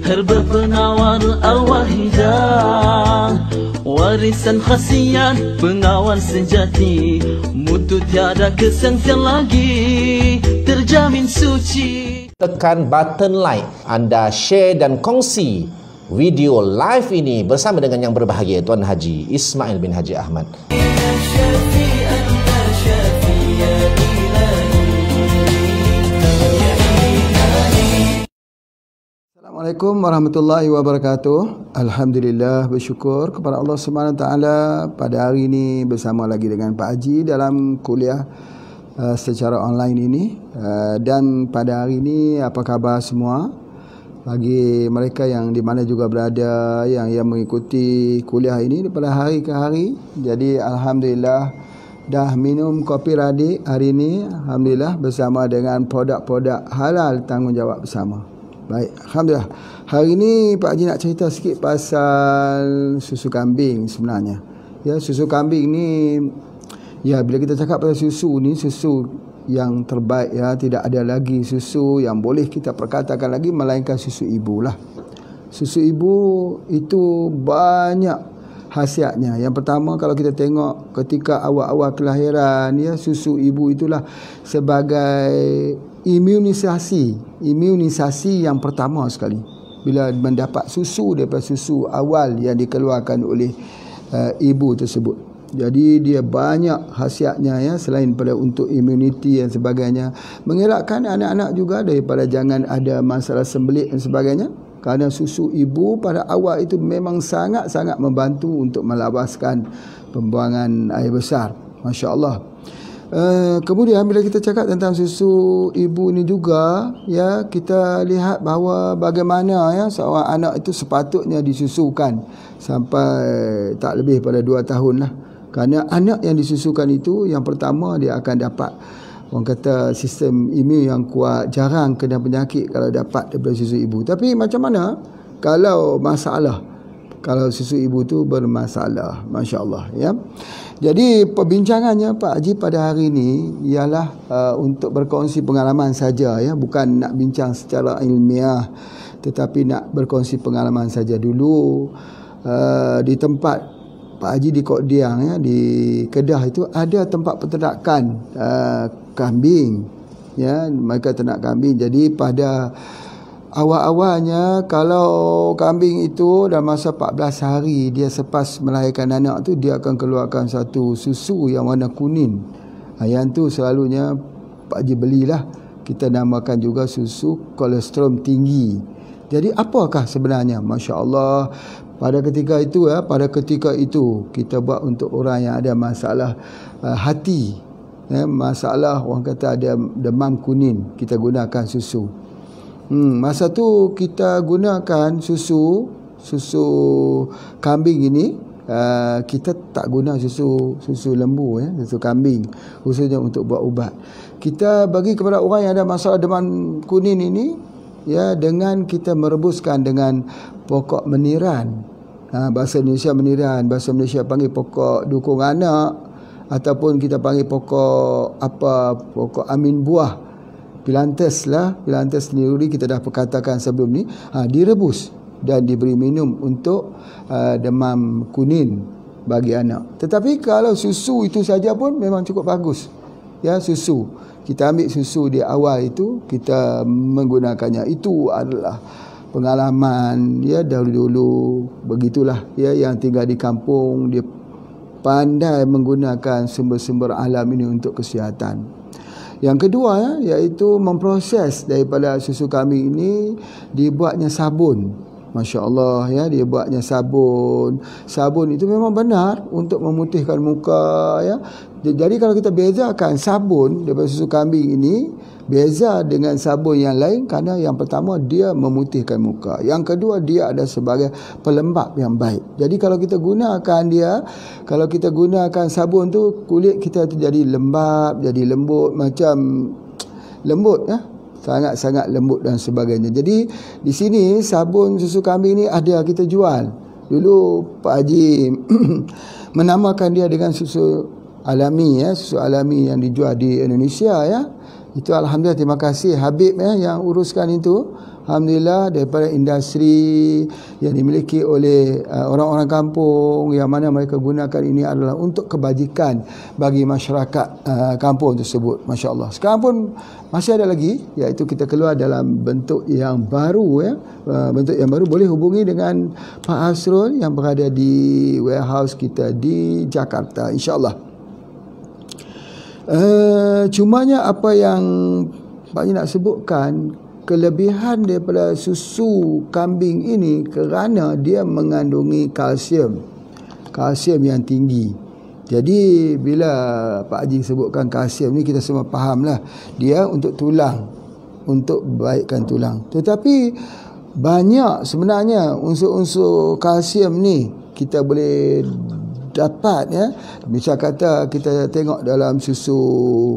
herba penawar arwah hijau, warisan khasiat pengawal sejati, mutu tiada kesengsian lagi, terjamin suci. Tekan button like, anda share dan kongsi video live ini bersama dengan yang berbahagia Tuan Haji Ismail bin Haji Ahmad. Assalamualaikum warahmatullahi wabarakatuh. Alhamdulillah, bersyukur kepada Allah Subhanahu Wa Taala pada hari ini bersama lagi dengan Pak Haji dalam kuliah secara online ini. Dan pada hari ini apa khabar semua? Bagi mereka yang di mana juga berada yang mengikuti kuliah ini daripada hari ke hari. Jadi alhamdulillah dah minum kopi radik hari ini, alhamdulillah, bersama dengan produk-produk halal tanggungjawab bersama. Baik, alhamdulillah. Hari ini Pak Haji nak cerita sikit pasal susu kambing sebenarnya. Ya, susu kambing ni, ya, bila kita cakap pasal susu ni, susu yang terbaik, ya, tidak ada lagi susu yang boleh kita perkatakan lagi melainkan susu ibu lah. Susu ibu itu banyak khasiatnya. Yang pertama, kalau kita tengok ketika awal-awal kelahiran, ya, susu ibu itulah sebagai imunisasi yang pertama sekali. Bila mendapat susu daripada susu awal yang dikeluarkan oleh ibu tersebut. Jadi dia banyak khasiatnya, ya, selain pada untuk immunity dan sebagainya, mengelakkan anak-anak juga daripada jangan ada masalah sembelit dan sebagainya. Kerana susu ibu pada awal itu memang sangat-sangat membantu untuk melabaskan pembuangan air besar. Masya Allah. Kemudian bila kita cakap tentang susu ibu ni juga, ya, kita lihat bahawa bagaimana, ya, seorang anak itu sepatutnya disusukan sampai tak lebih pada 2 tahun lah. Kerana anak yang disusukan itu, yang pertama dia akan dapat, orang kata, sistem imun yang kuat, jarang kena penyakit kalau dapat daripada susu ibu. Tapi macam mana kalau masalah, kalau susu ibu tu bermasalah? Masya Allah, ya. Jadi perbincangannya Pak Haji pada hari ini ialah untuk berkongsi pengalaman saja, ya, bukan nak bincang secara ilmiah, tetapi nak berkongsi pengalaman saja. Dulu di tempat Pak Haji di Kok Diang, ya, di Kedah itu ada tempat peternakan kambing, ya, mereka ternak kambing. Jadi pada awal-awalnya, kalau kambing itu dalam masa 14 hari dia selepas melahirkan anak tu, dia akan keluarkan satu susu yang warna kuning. Yang tu selalunya Pak Haji belilah. Kita namakan juga susu kolesterol tinggi. Jadi apakah sebenarnya? Masya Allah, pada ketika itu, ya, pada ketika itu kita buat untuk orang yang ada masalah hati, ya, masalah orang kata ada demam kuning, kita gunakan susu. Masa tu kita gunakan susu kambing ini, kita tak guna susu lembu, ya, susu kambing, khususnya untuk buat ubat. Kita bagi kepada orang yang ada masalah demam kuning ini, ya, dengan kita merebuskan dengan pokok meniran. Bahasa Indonesia meniran, bahasa Malaysia panggil pokok dukung anak, ataupun kita panggil pokok amin buah. Pilantes lah, pilantes sendiri kita dah perkatakan sebelum ni, direbus dan diberi minum untuk demam kuning bagi anak. Tetapi kalau susu itu saja pun memang cukup bagus, ya, susu. Kita ambil susu di awal itu, kita menggunakannya. Itu adalah pengalaman, ya, dahulu-dulu begitulah, ya, yang tinggal di kampung dia pandai menggunakan sumber-sumber alam ini untuk kesihatan. Yang kedua, ya, iaitu memproses daripada susu kambing ini dibuatnya sabun. Masya Allah, ya, dia buatnya sabun. Sabun itu memang benar untuk memutihkan muka, ya. Jadi kalau kita bezakan sabun daripada susu kambing ini, beza dengan sabun yang lain kerana yang pertama dia memutihkan muka, yang kedua dia ada sebagai pelembap yang baik. Jadi kalau kita gunakan dia, kalau kita gunakan sabun tu, kulit kita tu jadi lembap, jadi lembut, macam lembut, ya, sangat-sangat lembut dan sebagainya. Jadi di sini sabun susu kambing ni ada kita jual. Dulu Pak Haji menamakan dia dengan susu alami, ya, susu alami yang dijual di Indonesia, ya. Itu alhamdulillah, terima kasih Habib, ya, yang uruskan itu. alhamdulillah daripada industri yang dimiliki oleh orang-orang kampung, yang mana mereka gunakan ini adalah untuk kebajikan bagi masyarakat kampung tersebut. Masya Allah. Sekarang pun masih ada lagi, iaitu kita keluar dalam bentuk yang baru, ya. Bentuk yang baru. Boleh hubungi dengan Pak Hasrul yang berada di warehouse kita di Jakarta, insya-Allah. Cumanya apa yang Pak Haji nak sebutkan, kelebihan daripada susu kambing ini kerana dia mengandungi kalsium yang tinggi. Jadi bila Pak Haji sebutkan kalsium ni, kita semua fahamlah dia untuk tulang, untuk baikkan tulang. Tetapi banyak sebenarnya unsur-unsur kalsium ni kita boleh dapat, ya. Misal kata kita tengok dalam susu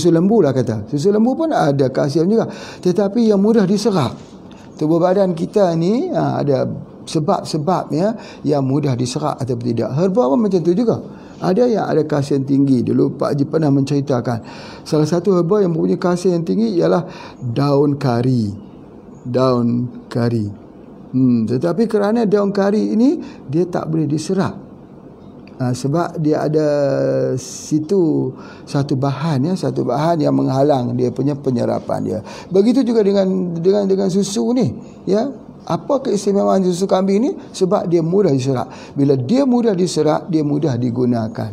lembu lah kata. Susu lembu pun ada kalsium juga, tetapi yang mudah diserap. Tubuh badan kita ni ada sebab-sebabnya yang mudah diserap atau tidak. Herba pun macam tu juga. Ada yang ada kalsium tinggi. Dulu Pak Haji pernah menceritakan salah satu herba yang mempunyai kalsium yang tinggi ialah daun kari. Tetapi kerana daun kari ini dia tak boleh diserap. Sebab dia ada situ satu bahan yang menghalang dia punya penyerapan dia. Begitu juga dengan susu ni, ya. Apa keistimewaan susu kambing ni? Sebab dia mudah diserap. Bila dia mudah diserap, dia mudah digunakan.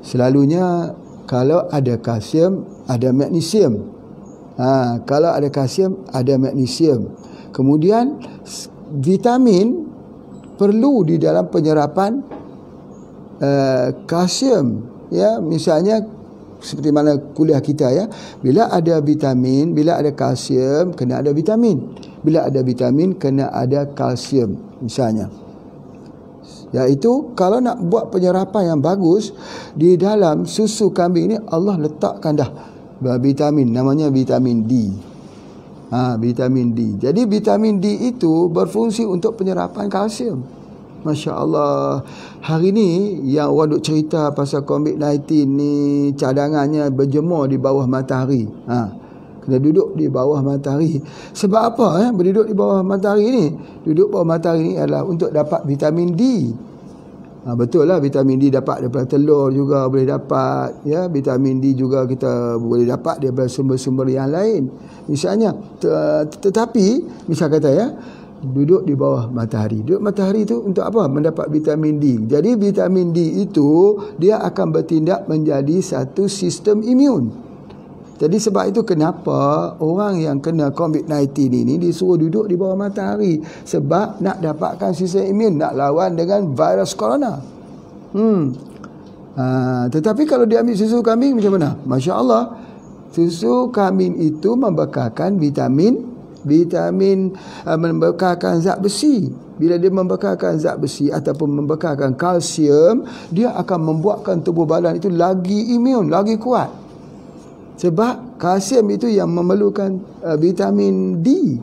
Selalunya kalau ada kalsium, ada magnesium. Kalau ada kalsium, ada magnesium. Kemudian vitamin perlu di dalam penyerapan kalsium, ya. Misalnya seperti mana kuliah kita, ya, bila ada vitamin, bila ada kalsium kena ada vitamin, bila ada vitamin kena ada kalsium, misalnya. Iaitu kalau nak buat penyerapan yang bagus di dalam susu kambing ini, Allah letakkan dah vitamin, namanya vitamin D. Vitamin D. Jadi vitamin D itu berfungsi untuk penyerapan kalsium. Masya Allah. Hari ni yang orang duk cerita pasal COVID-19 ni, cadangannya berjemur di bawah matahari. Kena duduk di bawah matahari. Sebab apa berduduk di bawah matahari ni? Duduk bawah matahari ni adalah untuk dapat vitamin D. Betul lah, vitamin D dapat daripada telur juga boleh dapat, ya. Vitamin D juga kita boleh dapat daripada sumber-sumber yang lain. Misalnya tetapi misal kata, ya, duduk di bawah matahari. Duduk matahari itu untuk apa? Mendapat vitamin D. Jadi vitamin D itu dia akan bertindak menjadi satu sistem imun. Jadi sebab itu kenapa orang yang kena COVID-19 ini disuruh duduk di bawah matahari, sebab nak dapatkan sistem imun, nak lawan dengan virus corona. Tetapi kalau dia ambil susu kambing macam mana? Masya Allah, susu kambing itu membekalkan vitamin, membekalkan zat besi. Bila dia membekalkan zat besi ataupun membekalkan kalsium, dia akan membuatkan tubuh badan itu lagi imun, lagi kuat. Sebab kalsium itu yang memerlukan vitamin D.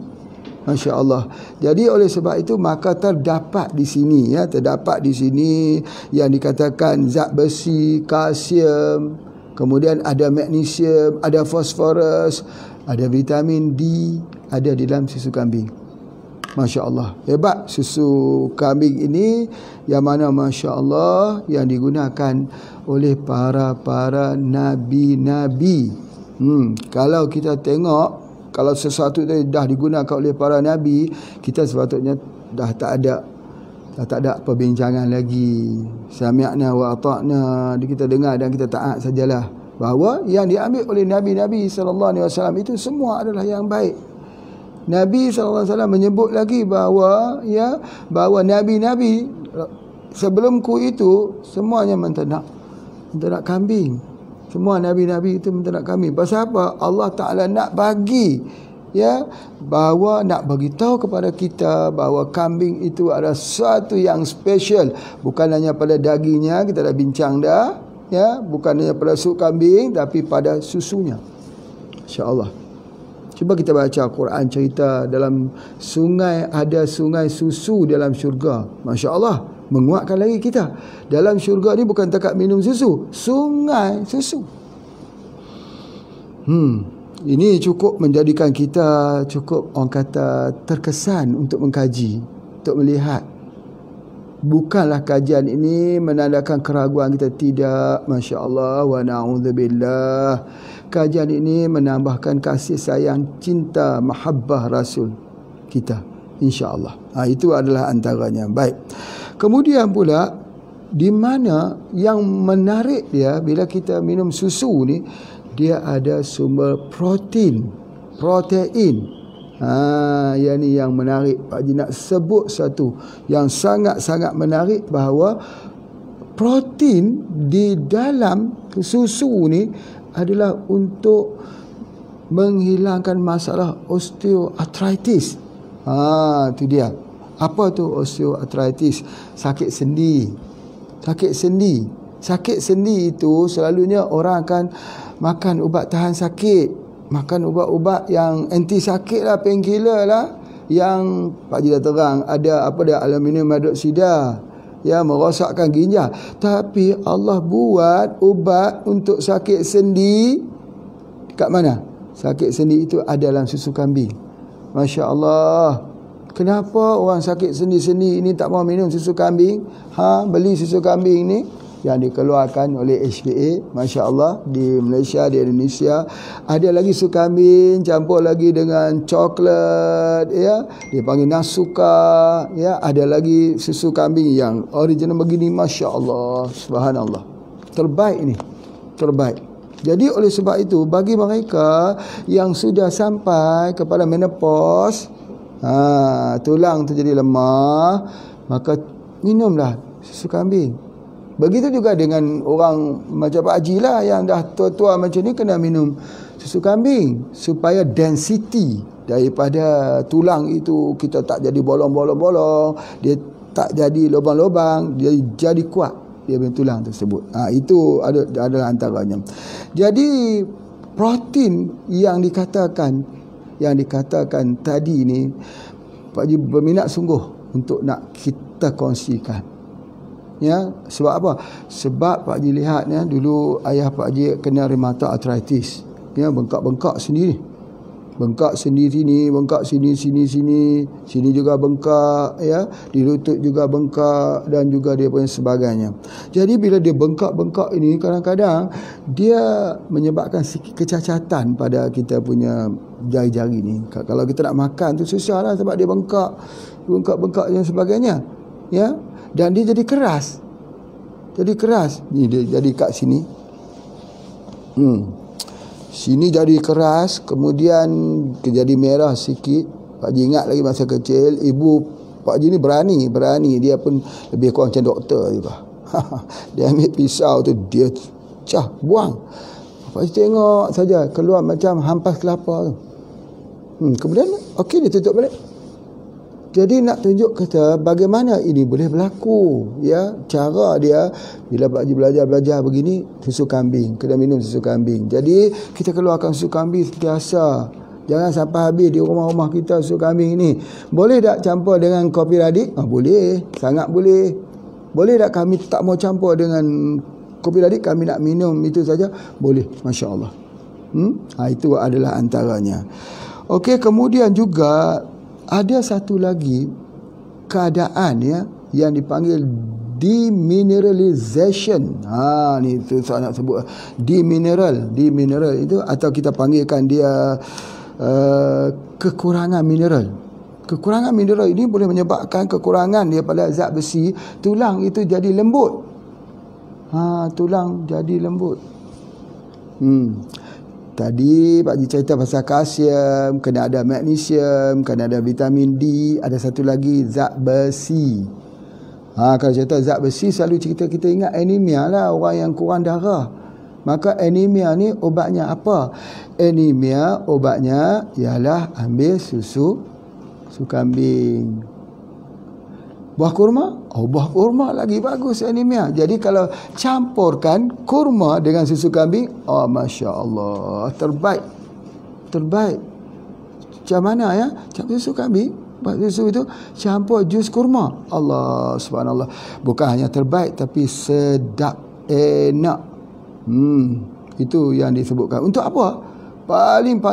Masya Allah. Jadi oleh sebab itu maka terdapat di sini, ya, terdapat di sini yang dikatakan zat besi, kalsium, kemudian ada magnesium, ada fosforus, ada vitamin D, ada di dalam susu kambing. Masya Allah. Hebat susu kambing ini, yang mana Masya Allah yang digunakan oleh para nabi-nabi. Kalau kita tengok, kalau sesuatu itu dah digunakan oleh para nabi, kita sepatutnya dah tak ada perbincangan lagi. Sami'na wa ata'na, kita dengar dan kita taat sajalah. Bahawa yang diambil oleh nabi-nabi SAW itu semua adalah yang baik. Nabi SAW menyebut lagi bahawa, ya, bahawa nabi-nabi sebelumku itu semuanya menternak kambing. Semua nabi-nabi itu menternak kambing. Pasal apa? Allah Ta'ala nak bagi, ya, bahawa nak bagi tahu kepada kita bahawa kambing itu adalah sesuatu yang special. Bukan hanya pada dagingnya, kita dah bincang dah, ya, bukan hanya pada susu kambing, tapi pada susunya. InsyaAllah. Cuba kita baca Quran cerita dalam sungai, ada sungai susu dalam syurga. Masya Allah, menguatkan lagi kita. Dalam syurga ni bukan takat minum susu, sungai susu. Ini cukup menjadikan kita cukup orang kata terkesan untuk mengkaji, untuk melihat. Bukanlah kajian ini menandakan keraguan kita, tidak, masya-Allah wa na'udzubillah. Kajian ini menambahkan kasih sayang, cinta, mahabbah Rasul kita, insya-Allah. Itu adalah antaranya. Baik. Kemudian pula di mana yang menarik dia bila kita minum susu ni, dia ada sumber protein. Yang ni yang menarik. Pak Haji nak sebut satu yang sangat-sangat menarik, bahawa protein di dalam susu ni adalah untuk menghilangkan masalah osteoarthritis. Tu dia. Apa tu osteoarthritis? Sakit sendi. Sakit sendi itu selalunya orang akan makan ubat tahan sakit, makan ubat-ubat yang anti sakit lah, painkiller lah, yang Pak Haji dah terang ada apa dia, aluminium hidroksida, merosakkan ginjal. Tapi Allah buat ubat untuk sakit sendi kat mana? Sakit sendi itu ada dalam susu kambing. Masya Allah. Kenapa orang sakit sendi-sendi ini tak mau minum susu kambing? Beli susu kambing ni yang dikeluarkan oleh HPA, Masya Allah, di Malaysia, di Indonesia. Ada lagi susu kambing campur lagi dengan coklat, dia panggil nasuka, ada lagi susu kambing yang original begini, Masya Allah, subhanallah. Terbaik ini, terbaik. Jadi oleh sebab itu, bagi mereka yang sudah sampai kepada menopause, tulang tu jadi lemah, maka minumlah susu kambing. Begitu juga dengan orang macam Pak Haji lah, yang dah tua-tua macam ni, kena minum susu kambing supaya density daripada tulang itu kita tak jadi bolong-bolong, dia tak jadi lubang-lubang, dia jadi kuat, dia punya tulang tersebut. Itu adalah antaranya. Jadi protein yang dikatakan tadi ni, Pak Haji berminat sungguh untuk nak kita kongsikan. Sebab apa? Sebab Pak Haji lihat dulu ayah Pak Haji kena rheumatoid arthritis. Bengkak-bengkak sendiri. Bengkak sendiri ni, bengkak sini juga bengkak, di lutut juga bengkak, dan juga dia punya sebagainya. Jadi bila dia bengkak-bengkak ini, kadang-kadang dia menyebabkan sikit kecacatan pada kita punya jari-jari ni. Kalau kita nak makan tu susahlah sebab dia bengkak dan sebagainya. Dan dia jadi keras. Ni dia jadi kat sini. Sini jadi keras, kemudian jadi merah sikit. Pak Haji ingat lagi masa kecil, ibu Pak Haji ni berani. Dia pun lebih kurang macam doktor juga. Dia ambil pisau tu, dia buang. Pak Haji tengok saja, keluar macam hampas kelapa tu. Kemudian okey, dia tutup balik. Jadi nak tunjuk kita bagaimana ini boleh berlaku, cara dia bila Pak Haji belajar begini, susu kambing, kena minum susu kambing. Jadi kita keluarkan susu kambing sentiasa. Jangan sampai habis di rumah-rumah kita susu kambing ini. Boleh tak campur dengan kopi radik? Boleh, sangat boleh. Boleh tak kami tak mau campur dengan kopi radik, kami nak minum itu saja? Boleh, Masya Allah. Itu adalah antaranya. Okey, kemudian juga ada satu lagi keadaan yang dipanggil demineralization. Ni tu saya nak sebut. Demineral itu, atau kita panggilkan dia kekurangan mineral. Kekurangan mineral ini boleh menyebabkan kekurangan daripada zat besi, tulang itu jadi lembut. Tulang jadi lembut. Tadi Pak Haji cerita pasal kalsium, kena ada magnesium, kena ada vitamin D, ada satu lagi zat besi. Kalau cerita zat besi, selalu kita ingat anemia lah, orang yang kurang darah. Maka anemia ni obatnya apa? Anemia obatnya ialah ambil susu kambing. Buah kurma? Buah kurma lagi bagus anemia. Jadi kalau campurkan kurma dengan susu kambing, Masya Allah, terbaik. Macam mana campur susu kambing, susu itu campur jus kurma. Allah subhanallah. Bukan hanya terbaik, tapi sedap, enak. Itu yang disebutkan. Untuk apa? paling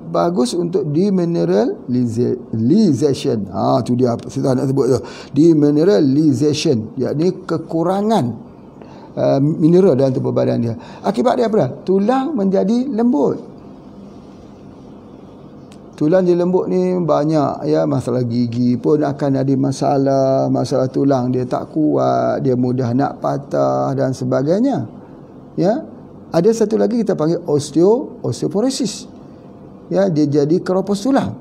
bagus untuk demineralization. Tu dia saya nak sebut tu. Demineralization, yakni kekurangan mineral dalam tubuh badan dia. Akibat dia apa? Tulang menjadi lembut. Tulang dia lembut ni banyak ya, masalah gigi pun akan ada masalah tulang dia tak kuat, dia mudah nak patah dan sebagainya. Ya. Ada satu lagi kita panggil osteoporosis. Ya, dia jadi keropos tulang.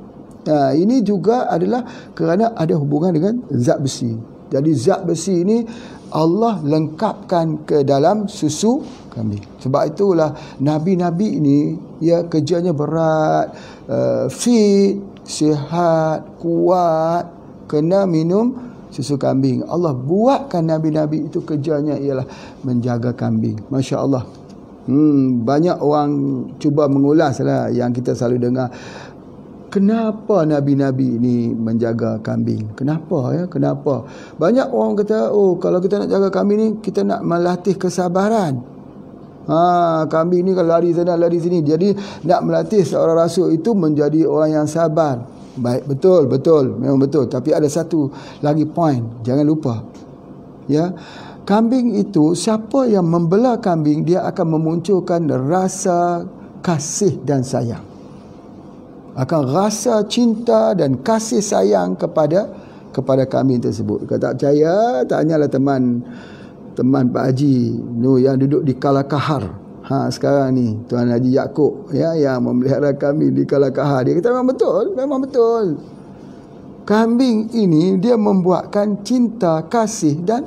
Ini juga adalah kerana ada hubungan dengan zat besi. Jadi zat besi ini Allah lengkapkan ke dalam susu kambing. Sebab itulah nabi-nabi ini ya kerjanya berat, fit, sihat, kuat, kena minum susu kambing. Allah buatkan nabi-nabi itu kerjanya ialah menjaga kambing. Masya Allah. Banyak orang cuba mengulas lah yang kita selalu dengar. Kenapa nabi-nabi ini menjaga kambing? Kenapa ya? Kenapa? Banyak orang kata, kalau kita nak jaga kambing ni, kita nak melatih kesabaran. Kambing ni kalau lari sana, lari sini. Jadi nak melatih seorang rasul itu menjadi orang yang sabar. Baik, betul. Memang betul. Tapi ada satu lagi point. Jangan lupa. Ya. Kambing itu, siapa yang membela kambing, dia akan memunculkan rasa kasih dan sayang. Akan rasa cinta dan kasih sayang kepada kambing tersebut. Kalau tak percaya, tanyalah teman Pak Haji yang duduk di Kalakahar. Sekarang ni Tuan Haji Yaakob ya, yang memelihara kambing di Kalakahar. Dia kata memang betul. Kambing ini dia membuatkan cinta, kasih dan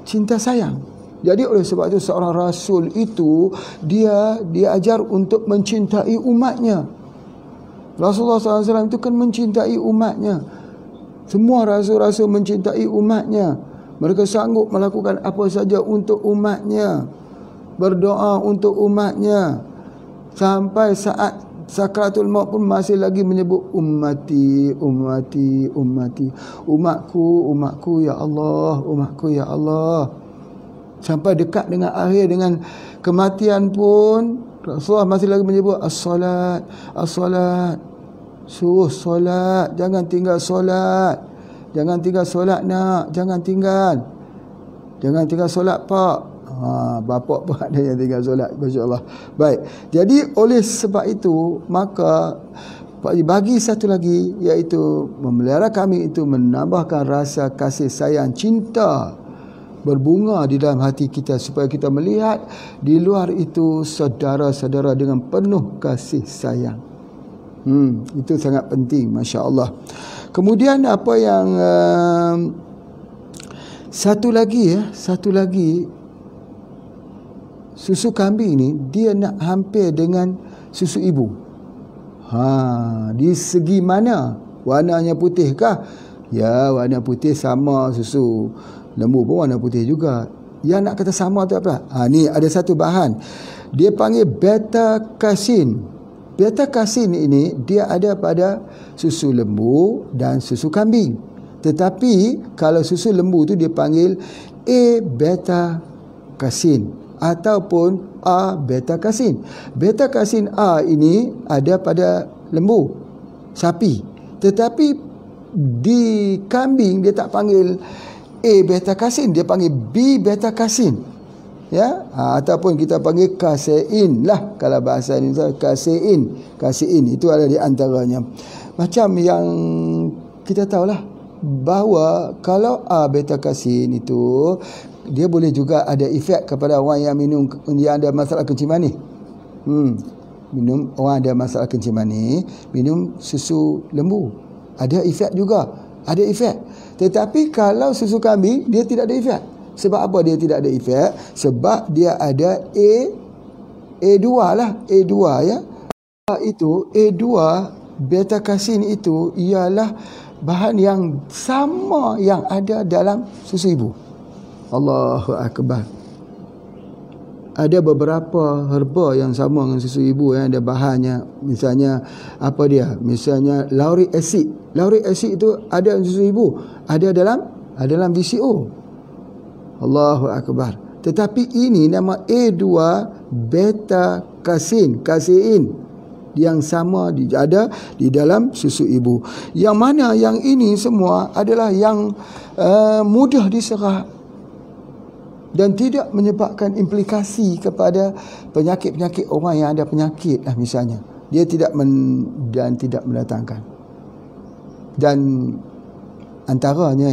cinta sayang. Jadi oleh sebab itu seorang rasul itu dia diajar untuk mencintai umatnya. Rasulullah SAW itu kan mencintai umatnya. Semua rasul-rasul mencintai umatnya. Mereka sanggup melakukan apa saja untuk umatnya. Berdoa untuk umatnya. Sampai saat sakratul maut pun masih lagi menyebut ummati. Umatku ya Allah, umatku ya Allah. Sampai dekat dengan akhir, dengan kematian pun Rasulullah masih lagi menyebut as-salat. Suruh solat, jangan tinggal solat. Jangan tinggal solat nak, jangan tinggal solat pak. Bapak pun ada yang tinggal solat, masya-Allah. Baik. Jadi oleh sebab itu maka bagi satu lagi, iaitu memelihara kambing itu menambahkan rasa kasih sayang, cinta berbunga di dalam hati kita, supaya kita melihat di luar itu saudara-saudara dengan penuh kasih sayang. Itu sangat penting, Masya Allah. Kemudian apa yang satu lagi susu kambing ni dia nak hampir dengan susu ibu. Di segi mana? Warnanya putih kah? Ya, warna putih sama, susu lembu pun warna putih juga. Yang nak kata sama tu apa? Ni ada satu bahan. Dia panggil beta-casein. Beta-casein ini dia ada pada susu lembu dan susu kambing. Tetapi kalau susu lembu tu dia panggil A-beta-casein ataupun A-beta-casein. Beta-casein A ini ada pada lembu, sapi. Tetapi di kambing dia tak panggil A-beta-casein, dia panggil B-beta-casein. Ya, ataupun kita panggil kasein lah kalau bahasa Indonesia, kasein itu ada di antaranya. Macam yang kita tahulah bahawa kalau beta kasein itu dia boleh juga ada efek kepada orang yang ada masalah kencing manis. Orang ada masalah kencing manis minum susu lembu, ada efek juga, ada efek. Tetapi kalau susu kambing dia tidak ada efek. Sebab apa dia tidak ada efek? Sebab dia ada A2 lah, A2 ya. Itu A2 beta casein itu ialah bahan yang sama yang ada dalam susu ibu. Allahu akbar. Ada beberapa herba yang sama dengan susu ibu yang ada bahannya. Misalnya apa dia? Misalnya lauric acid. Lauric acid itu ada dalam susu ibu, ada dalam VCO. Allahu akbar. Tetapi ini nama A2 beta casein. yang sama ada di dalam susu ibu. Yang mana yang ini semua adalah yang mudah diserap dan tidak menyebabkan implikasi kepada penyakit-penyakit orang yang ada penyakit lah misalnya. Dia tidak tidak mendatangkan. Dan antaranya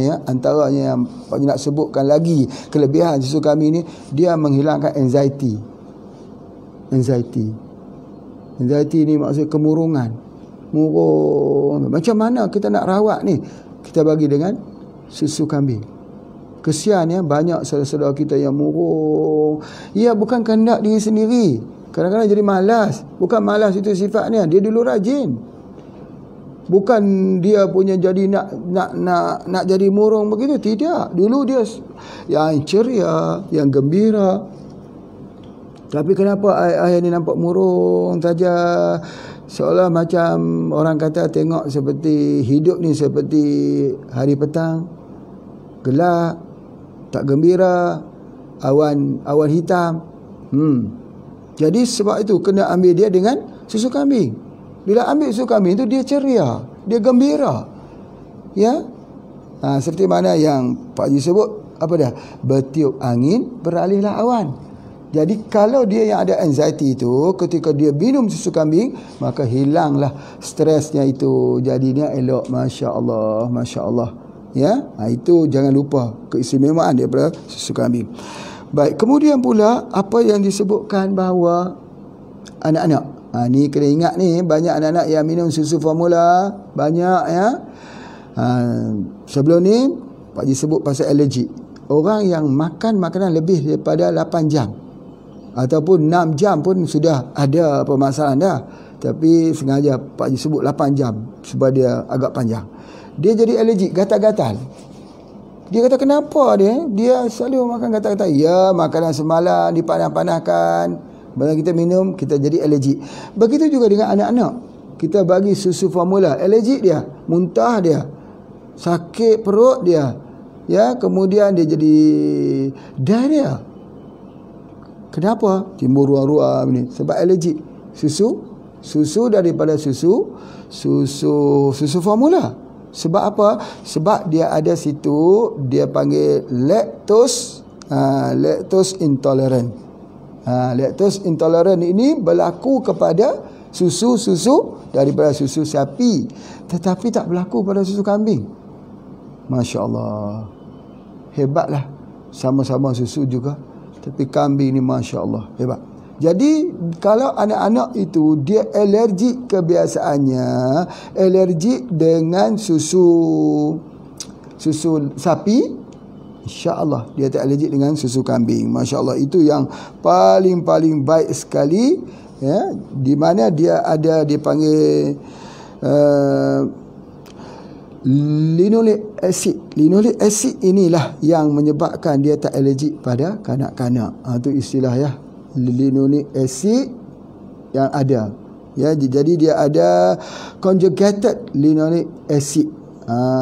yang nak sebutkan lagi kelebihan susu kambing ni, dia menghilangkan anxiety ni maksud kemurungan. Murung. Macam mana kita nak rawat ni? Kita bagi dengan susu kambing. Kesian ya, banyak saudara-saudara kita yang murung. Ya, bukan kehendak diri sendiri. Kadang-kadang jadi malas. Bukan malas itu sifatnya, dia dulu rajin. Bukan dia punya jadi nak jadi murung begitu, tidak. Dulu dia yang ceria, yang gembira. Tapi kenapa ayah ni nampak murung saja? Seolah macam orang kata tengok seperti hidup ni seperti hari petang, gelap, tak gembira, awan hitam. Jadi sebab itu kena ambil dia dengan susu kambing. Bila ambil susu kambing itu dia ceria, dia gembira. Ya. Seperti mana yang Pak Haji sebut, apa dah? Bertiup angin, beralihlah awan. Jadi kalau dia yang ada anxiety itu, ketika dia minum susu kambing, maka hilanglah stresnya itu. Jadinya elok, masya-Allah, masya-Allah. Ya, itu jangan lupa keistimewaan daripada susu kambing. Baik, kemudian pula apa yang disebutkan bahawa anak-anak. Ni kena ingat ni, banyak anak-anak yang minum susu formula, banyak ya. Sebelum ni Pak Haji sebut pasal alergi. Orang yang makan makanan lebih daripada 8 jam ataupun 6 jam pun sudah ada permasalahan dah. Tapi sengaja Pak Haji sebut 8 jam sebab dia agak panjang. Dia jadi alergik, gatal-gatal. Dia kata kenapa dia selalu makan gatal-gatal. Ya, makanan semalam dipanah-panahkan, bila kita minum kita jadi alergik. Begitu juga dengan anak-anak. Kita bagi susu formula, alergik dia, muntah dia, sakit perut dia. Ya, kemudian dia jadi diarrhea. Kenapa? Timbul ruam-ruam ni sebab alergik. Susu daripada susu formula. Sebab apa? Sebab dia ada situ dia panggil lactose intolerant. Lactose intolerant ini berlaku kepada susu daripada susu sapi, tetapi tak berlaku pada susu kambing. Masya-Allah. Hebatlah. Sama-sama susu juga, tapi kambing ni masya-Allah hebat. Jadi kalau anak-anak itu dia alergik, kebiasaannya alergik dengan susu sapi, insya-Allah dia tak alergik dengan susu kambing. Masya-Allah, itu yang paling baik sekali ya, di mana dia panggil linoleic acid. Linoleic acid inilah yang menyebabkan dia tak alergik pada kanak-kanak. Itu istilah ya, linoleic acid yang ada ya. Jadi dia ada conjugated linoleic acid.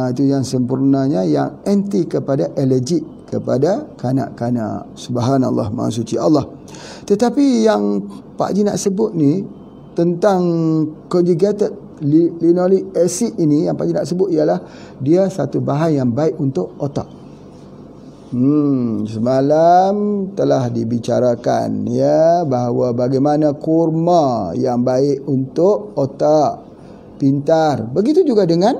Itu yang sempurnanya, yang anti kepada alergik kepada kanak-kanak. Subhanallah, Maha Suci Allah. Tetapi yang Pak Haji nak sebut ni tentang conjugated linoleic acid ini, yang Pak Haji nak sebut ialah dia satu bahan yang baik untuk otak. Semalam telah dibicarakan ya, bahawa bagaimana kurma yang baik untuk otak pintar. Begitu juga dengan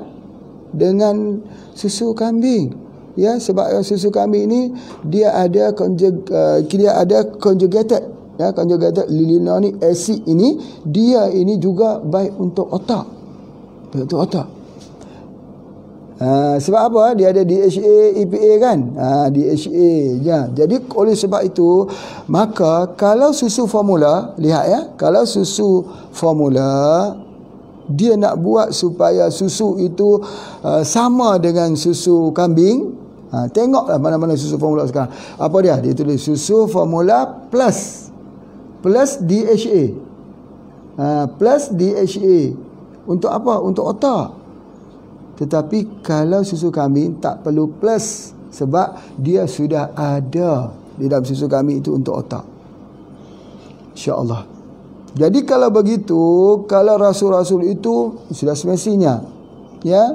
susu kambing ya, sebab susu kambing ini dia ada conjugated ya, conjugated linoleic acid ini, dia ini juga baik untuk otak. Sebab apa? Dia ada DHA, EPA kan? DHA ya. Jadi oleh sebab itu, maka kalau susu formula, lihat ya, kalau susu formula dia nak buat supaya susu itu sama dengan susu kambing, tengoklah mana-mana susu formula sekarang. Apa dia? Dia tulis susu formula plus DHA. Plus DHA. Untuk apa? Untuk otak. Tetapi kalau susu kambing tak perlu plus, sebab dia sudah ada di dalam susu kambing itu untuk otak. InsyaAllah. Jadi kalau begitu, kalau rasul-rasul itu sudah semestinya, ya,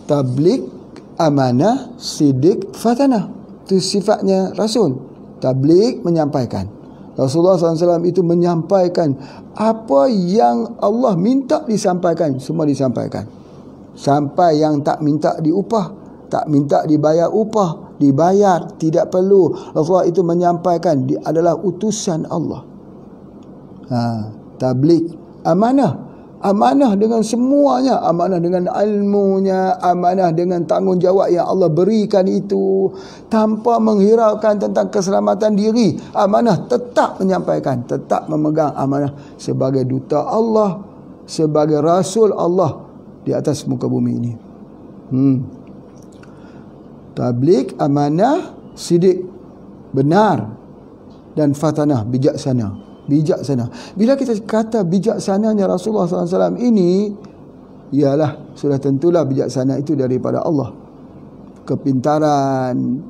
tabligh, amanah, sidik, fatanah. Itu sifatnya rasul. Tabligh, menyampaikan. Rasulullah SAW itu menyampaikan apa yang Allah minta disampaikan, semua disampaikan. Sampai yang tak minta diupah, tak minta dibayar upah, dibayar, tidak perlu. Rasulullah itu menyampaikan dia adalah utusan Allah. Tabligh, amanah. Amanah dengan semuanya, amanah dengan ilmunya, amanah dengan tanggungjawab yang Allah berikan itu, tanpa menghiraukan tentang keselamatan diri. Amanah tetap menyampaikan, tetap memegang amanah sebagai duta Allah, sebagai rasul Allah di atas muka bumi ini. Tabligh, amanah, sidik, benar, dan fatanah, bijaksana. Bijaksana. Bila kita kata bijaksananya Rasulullah SAW ini, ialah sudah tentulah bijaksana itu daripada Allah. Kepintaran,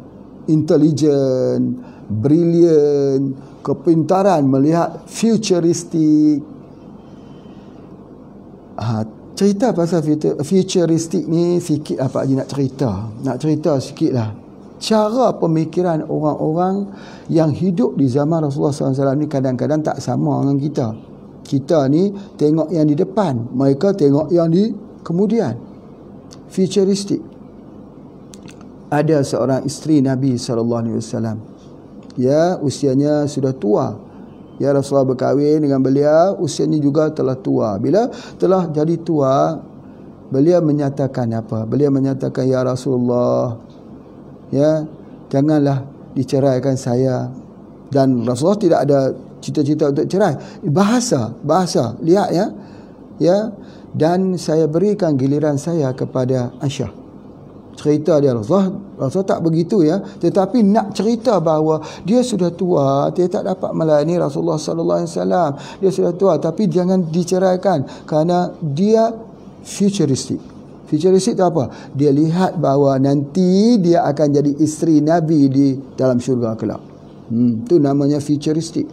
intelijen, brilliant, kepintaran melihat futuristik. Cerita pasal futuristik ni sikit lah Pak Haji nak cerita. Nak cerita sikit lah. Cara pemikiran orang-orang yang hidup di zaman Rasulullah SAW ni kadang-kadang tak sama dengan kita. Kita ni tengok yang di depan, mereka tengok yang di kemudian. Futuristik. Ada seorang isteri Nabi SAW. Ya, usianya sudah tua. Ya, Rasulullah berkahwin dengan beliau, usianya juga telah tua. Bila telah jadi tua, beliau menyatakan apa? Beliau menyatakan, ya Rasulullah, ya, janganlah diceraikan saya. Dan Rasulullah tidak ada cita-cita untuk cerai. Bahasa, lihat ya. Ya, dan saya berikan giliran saya kepada Aisyah. Cerita dia, Rasulullah tak begitu ya, tetapi nak cerita bahawa dia sudah tua, dia tak dapat melayani Rasulullah sallallahu alaihi wasallam. Dia sudah tua, tapi jangan diceraikan kerana dia futuristik. Futuristik itu apa? Dia lihat bahawa nanti dia akan jadi isteri Nabi di dalam syurga kelak. Itu namanya futuristik.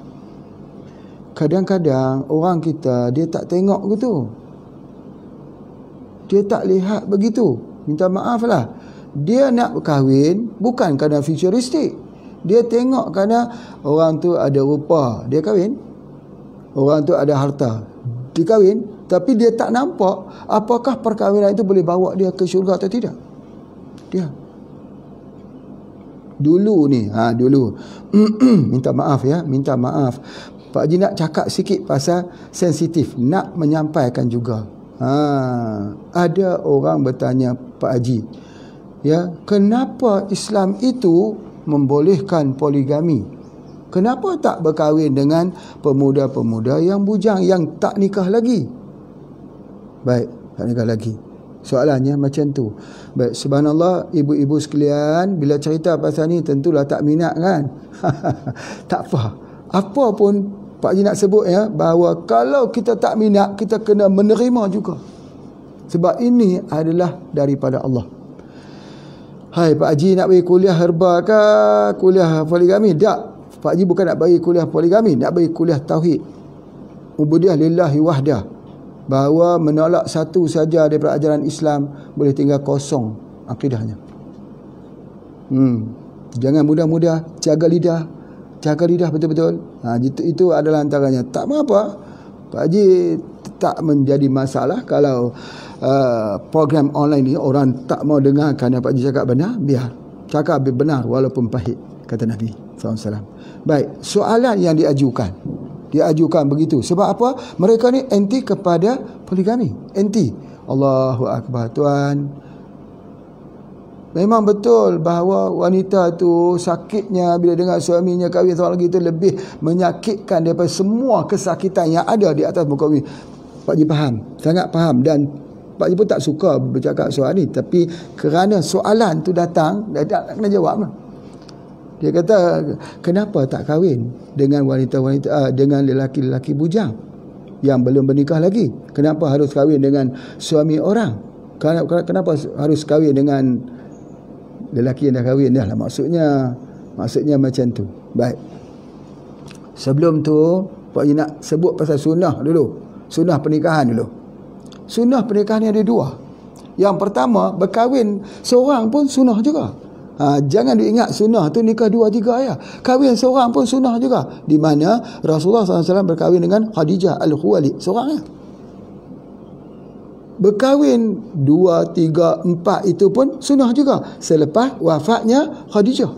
Kadang-kadang orang kita dia tak tengok begitu. Dia tak lihat begitu. Minta maaf lah. Dia nak berkahwin bukan kerana futuristik. Dia tengok kerana orang tu ada rupa, dia kahwin. Orang tu ada harta, dia kahwin. Tapi dia tak nampak apakah perkahwinan itu boleh bawa dia ke syurga atau tidak. Dia dulu ni, dulu minta maaf ya, minta maaf. Pak Haji nak cakap sikit pasal sensitif, nak menyampaikan juga. Ada orang bertanya Pak Haji, ya, kenapa Islam itu membolehkan poligami? Kenapa tak berkahwin dengan pemuda-pemuda yang bujang, yang tak nikah lagi? Baik, tak nikah lagi. Soalannya macam tu. Baik, subhanallah, ibu-ibu sekalian, bila cerita pasal ni tentulah tak minat kan? Tak apa. Apa pun Pak Haji nak sebut ya, bahawa kalau kita tak minat, kita kena menerima juga. Sebab ini adalah daripada Allah. Hai, Pak Haji nak bagi kuliah herba ke kuliah poligami? Tak. Pak Haji bukan nak bagi kuliah poligami, nak bagi kuliah tauhid. Ubudiyah lillahi wahdah. Bahawa menolak satu saja daripada ajaran Islam boleh tinggal kosong akidahnya. Jangan mudah-mudah, jaga lidah. Jaga lidah betul-betul. Itu adalah antaranya. Tak apa. Pak Haji tak menjadi masalah kalau program online ni orang tak mau dengar kerana Pak Haji cakap benar, biar. Cakap benar walaupun pahit, kata Nabi SAW. Baik, soalan yang diajukan begitu. Sebab apa? Mereka ni anti kepada poligami. Anti. Allahu Akbar. Tuan, memang betul bahawa wanita tu sakitnya bila dengar suaminya kahwin seorang lagi, itu lebih menyakitkan daripada semua kesakitan yang ada di atas muka bumi. Pak Haji faham, sangat faham, dan Pak Haji pun tak suka bercakap soal ni, tapi kerana soalan tu datang, dia tak kena jawab lah. Dia kata, kenapa tak kahwin dengan wanita-wanita, dengan lelaki-lelaki bujang yang belum bernikah lagi? Kenapa harus kahwin dengan suami orang? Kenapa harus kahwin dengan lelaki yang dah kahwin? Dah lah maksudnya macam tu. Baik. Sebelum tu Pak Haji nak sebut pasal sunnah dulu. Sunnah pernikahan dulu. Sunnah pernikahan ni ada dua. Yang pertama, berkahwin seorang pun sunnah juga. Jangan diingat sunnah tu nikah 2-3 ya. Kahwin seorang pun sunnah juga. Di mana Rasulullah SAW berkahwin dengan Khadijah Al-Khuwailid seorang ya. Berkahwin 2, 3, 4 itu pun sunnah juga selepas wafatnya Khadijah.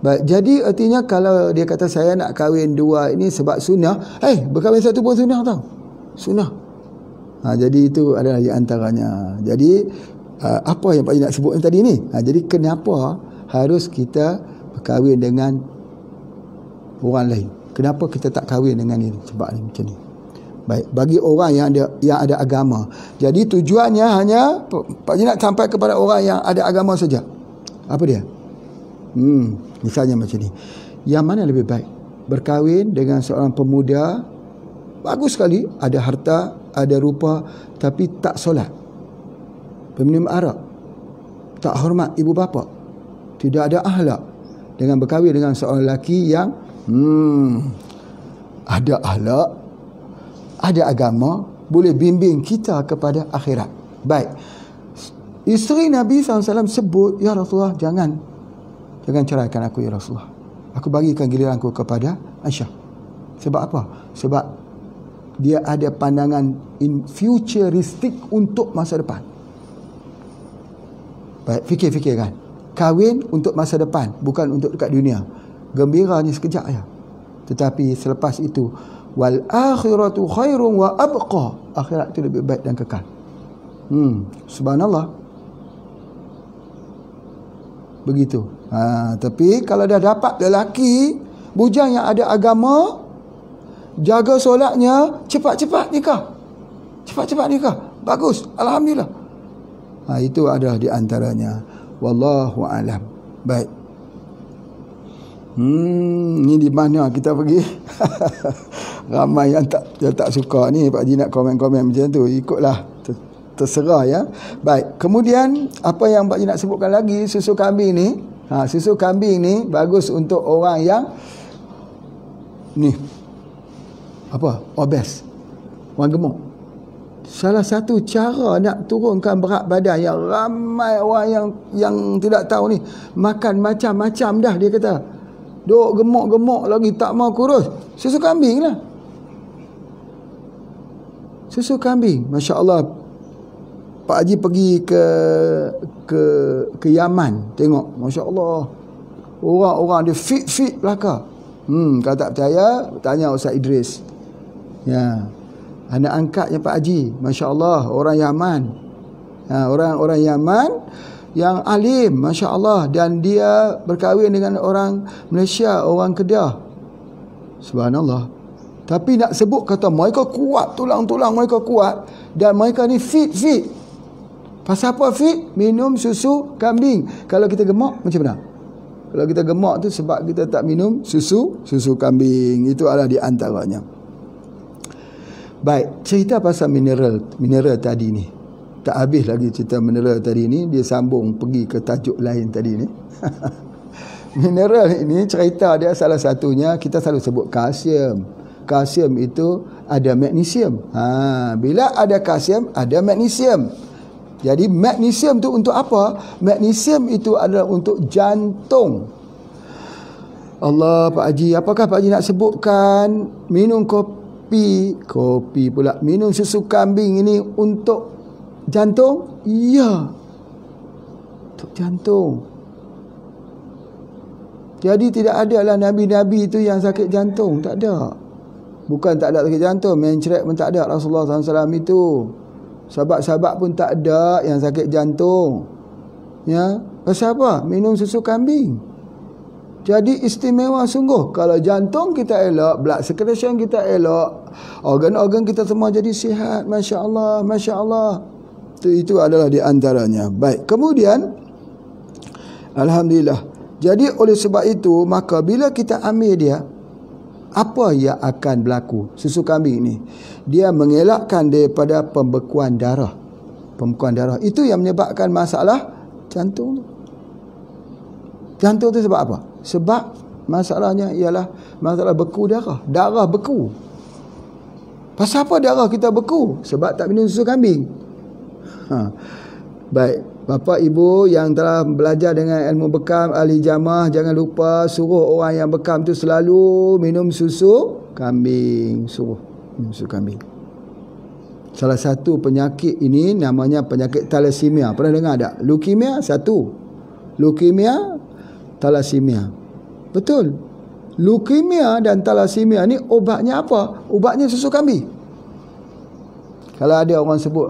Baik, jadi artinya kalau dia kata saya nak kahwin 2 ini sebab sunnah, berkahwin 1 pun sunnah tau. Sunnah. Jadi itu adalah di antaranya. Jadi apa yang Pak Haji nak sebut tadi ni? Jadi kenapa harus kita berkahwin dengan orang lain? Kenapa kita tak kahwin dengan ini? Sebab ni macam ni. Baik, bagi orang yang ada agama. Jadi tujuannya hanya Pak Haji nak sampai kepada orang yang ada agama saja. Apa dia? Misalnya macam ni. Yang mana lebih baik? Berkahwin dengan seorang pemuda bagus sekali, ada harta, ada rupa, tapi tak solat, peminum arak, tak hormat ibu bapa, tidak ada akhlak, dengan berkahwin dengan seorang lelaki yang ada akhlak, ada agama, boleh bimbing kita kepada akhirat. Baik, isteri Nabi SAW sebut, ya Rasulullah, jangan ceraikan aku ya Rasulullah, aku bagikan giliranku kepada Aisyah. Sebab apa? Sebab dia ada pandangan futuristik untuk masa depan. Baik, fikir-fikir kan, kahwin untuk masa depan, bukan untuk dekat dunia. Gembiranya sekejap ya, tetapi selepas itu wal akhiratu khairun wa abqa, akhirat itu lebih baik dan kekal. Subhanallah, begitu. Tapi kalau dah dapat lelaki bujang yang ada agama, jaga solatnya, cepat-cepat nikah. Cepat-cepat nikah. Bagus, alhamdulillah. Itu adalah di antaranya. Wallahu alam. Baik. Ni di mana kita pergi? Ramai yang tak suka ni Pak Haji nak komen-komen macam tu. Ikutlah, terserah ya. Baik. Kemudian apa yang Pak Haji nak sebutkan lagi, susu kambing ni. Susu kambing ni bagus untuk orang yang ni apa? Obes. Orang gemuk. Salah satu cara nak turunkan berat badan yang ramai orang yang tidak tahu ni, makan macam-macam dah dia kata. Duk gemuk-gemuk lagi tak mau kurus. Susu kambing lah. Susu kambing. Masya Allah. Pak Haji pergi ke Yaman tengok. Masya Allah. Orang-orang dia fit belaka. Kalau tak percaya, tanya Ustaz Idris. Ya. Anak angkatnya Pak Haji. Masya Allah. Orang Yaman. Orang Yaman yang alim, Masya Allah. Dan dia berkahwin dengan orang Malaysia, orang Kedah. Subhanallah. Tapi nak sebut kata mereka kuat, tulang-tulang mereka kuat. Dan mereka ni fit. Pasal apa fit? Minum susu kambing. Kalau kita gemuk, macam mana? Kalau kita gemuk tu sebab kita tak minum susu kambing. Itu adalah di antaranya. Baik, cerita pasal mineral tadi ni. Tak habis lagi cerita mineral tadi ni. Dia sambung pergi ke tajuk lain tadi ni. Mineral ini cerita dia salah satunya kita selalu sebut kalsium. Kalsium itu ada magnesium. Bila ada kalsium, ada magnesium. Jadi magnesium tu untuk apa? Magnesium itu adalah untuk jantung. Allah, Pak Haji, apakah Pak Haji nak sebutkan minum kopi pula, minum susu kambing ini untuk jantung? Ya, untuk jantung. Jadi tidak adalah nabi-nabi itu yang sakit jantung. Tak ada. Bukan tak ada sakit jantung, mencret pun tak ada Rasulullah SAW itu. Sahabat-sahabat pun tak ada yang sakit jantung. Ya, pasal apa? Minum susu kambing. Jadi istimewa sungguh. Kalau jantung kita elok, blood circulation kita elok, organ-organ kita semua jadi sihat. Masya Allah, Masya Allah. Itu adalah di antaranya. Baik, kemudian alhamdulillah. Jadi oleh sebab itu, maka bila kita ambil dia, apa yang akan berlaku? Susu kambing ni, dia mengelakkan daripada pembekuan darah. Pembekuan darah itu yang menyebabkan masalah jantung. Jantung tu sebab apa? Sebab Masalahnya ialah masalah beku darah. Darah beku. Pasal apa darah kita beku? Sebab tak minum susu kambing. Baik, bapa ibu yang telah belajar dengan ilmu bekam, ahli jamah, jangan lupa suruh orang yang bekam tu selalu minum susu kambing. Suruh minum susu kambing. Salah satu penyakit ini namanya penyakit thalassemia. Pernah dengar tak? Leukemia satu. Leukemia, thalassemia. Betul. Leukemia dan thalassemia ni obatnya apa? Obatnya susu kambing. Kalau ada orang sebut,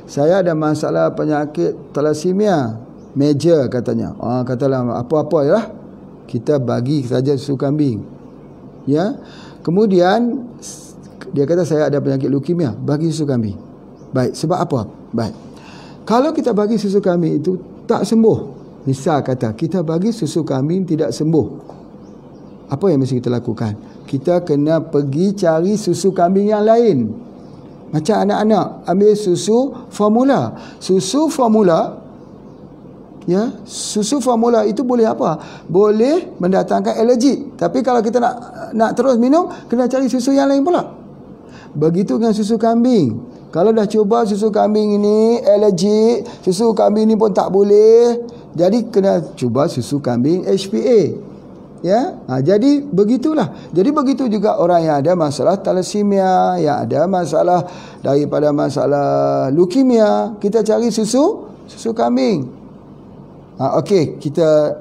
saya ada masalah penyakit thalassemia major katanya. Katalah apa-apa lah. Kita bagi saja susu kambing. Ya. Kemudian dia kata saya ada penyakit leukemia, bagi susu kambing. Baik, sebab apa? Baik. Kalau kita bagi susu kambing itu tak sembuh. Misal kata kita bagi susu kambing tidak sembuh. Apa yang mesti kita lakukan? Kita kena pergi cari susu kambing yang lain. Macam anak-anak ambil susu formula. Susu formula, ya, susu formula itu boleh apa? Boleh mendatangkan alergi. Tapi kalau kita nak terus minum, kena cari susu yang lain pula. Begitu dengan susu kambing. Kalau dah cuba susu kambing ini alergi, susu kambing ini pun tak boleh, jadi kena cuba susu kambing HPA. Ya, jadi begitulah. Jadi begitu juga orang yang ada masalah thalassemia, yang ada masalah daripada masalah leukemia, kita cari susu kambing. Okey, kita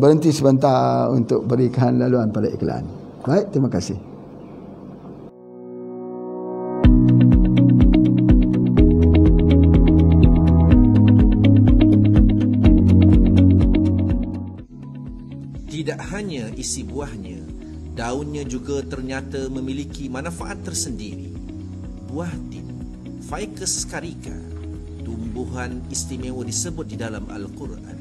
berhenti sebentar untuk berikan laluan pada iklan. Baik, terima kasih. Tidak hanya isi buahnya, daunnya juga ternyata memiliki manfaat tersendiri. Buah tin, Ficus carica, tumbuhan istimewa disebut di dalam Al-Quran.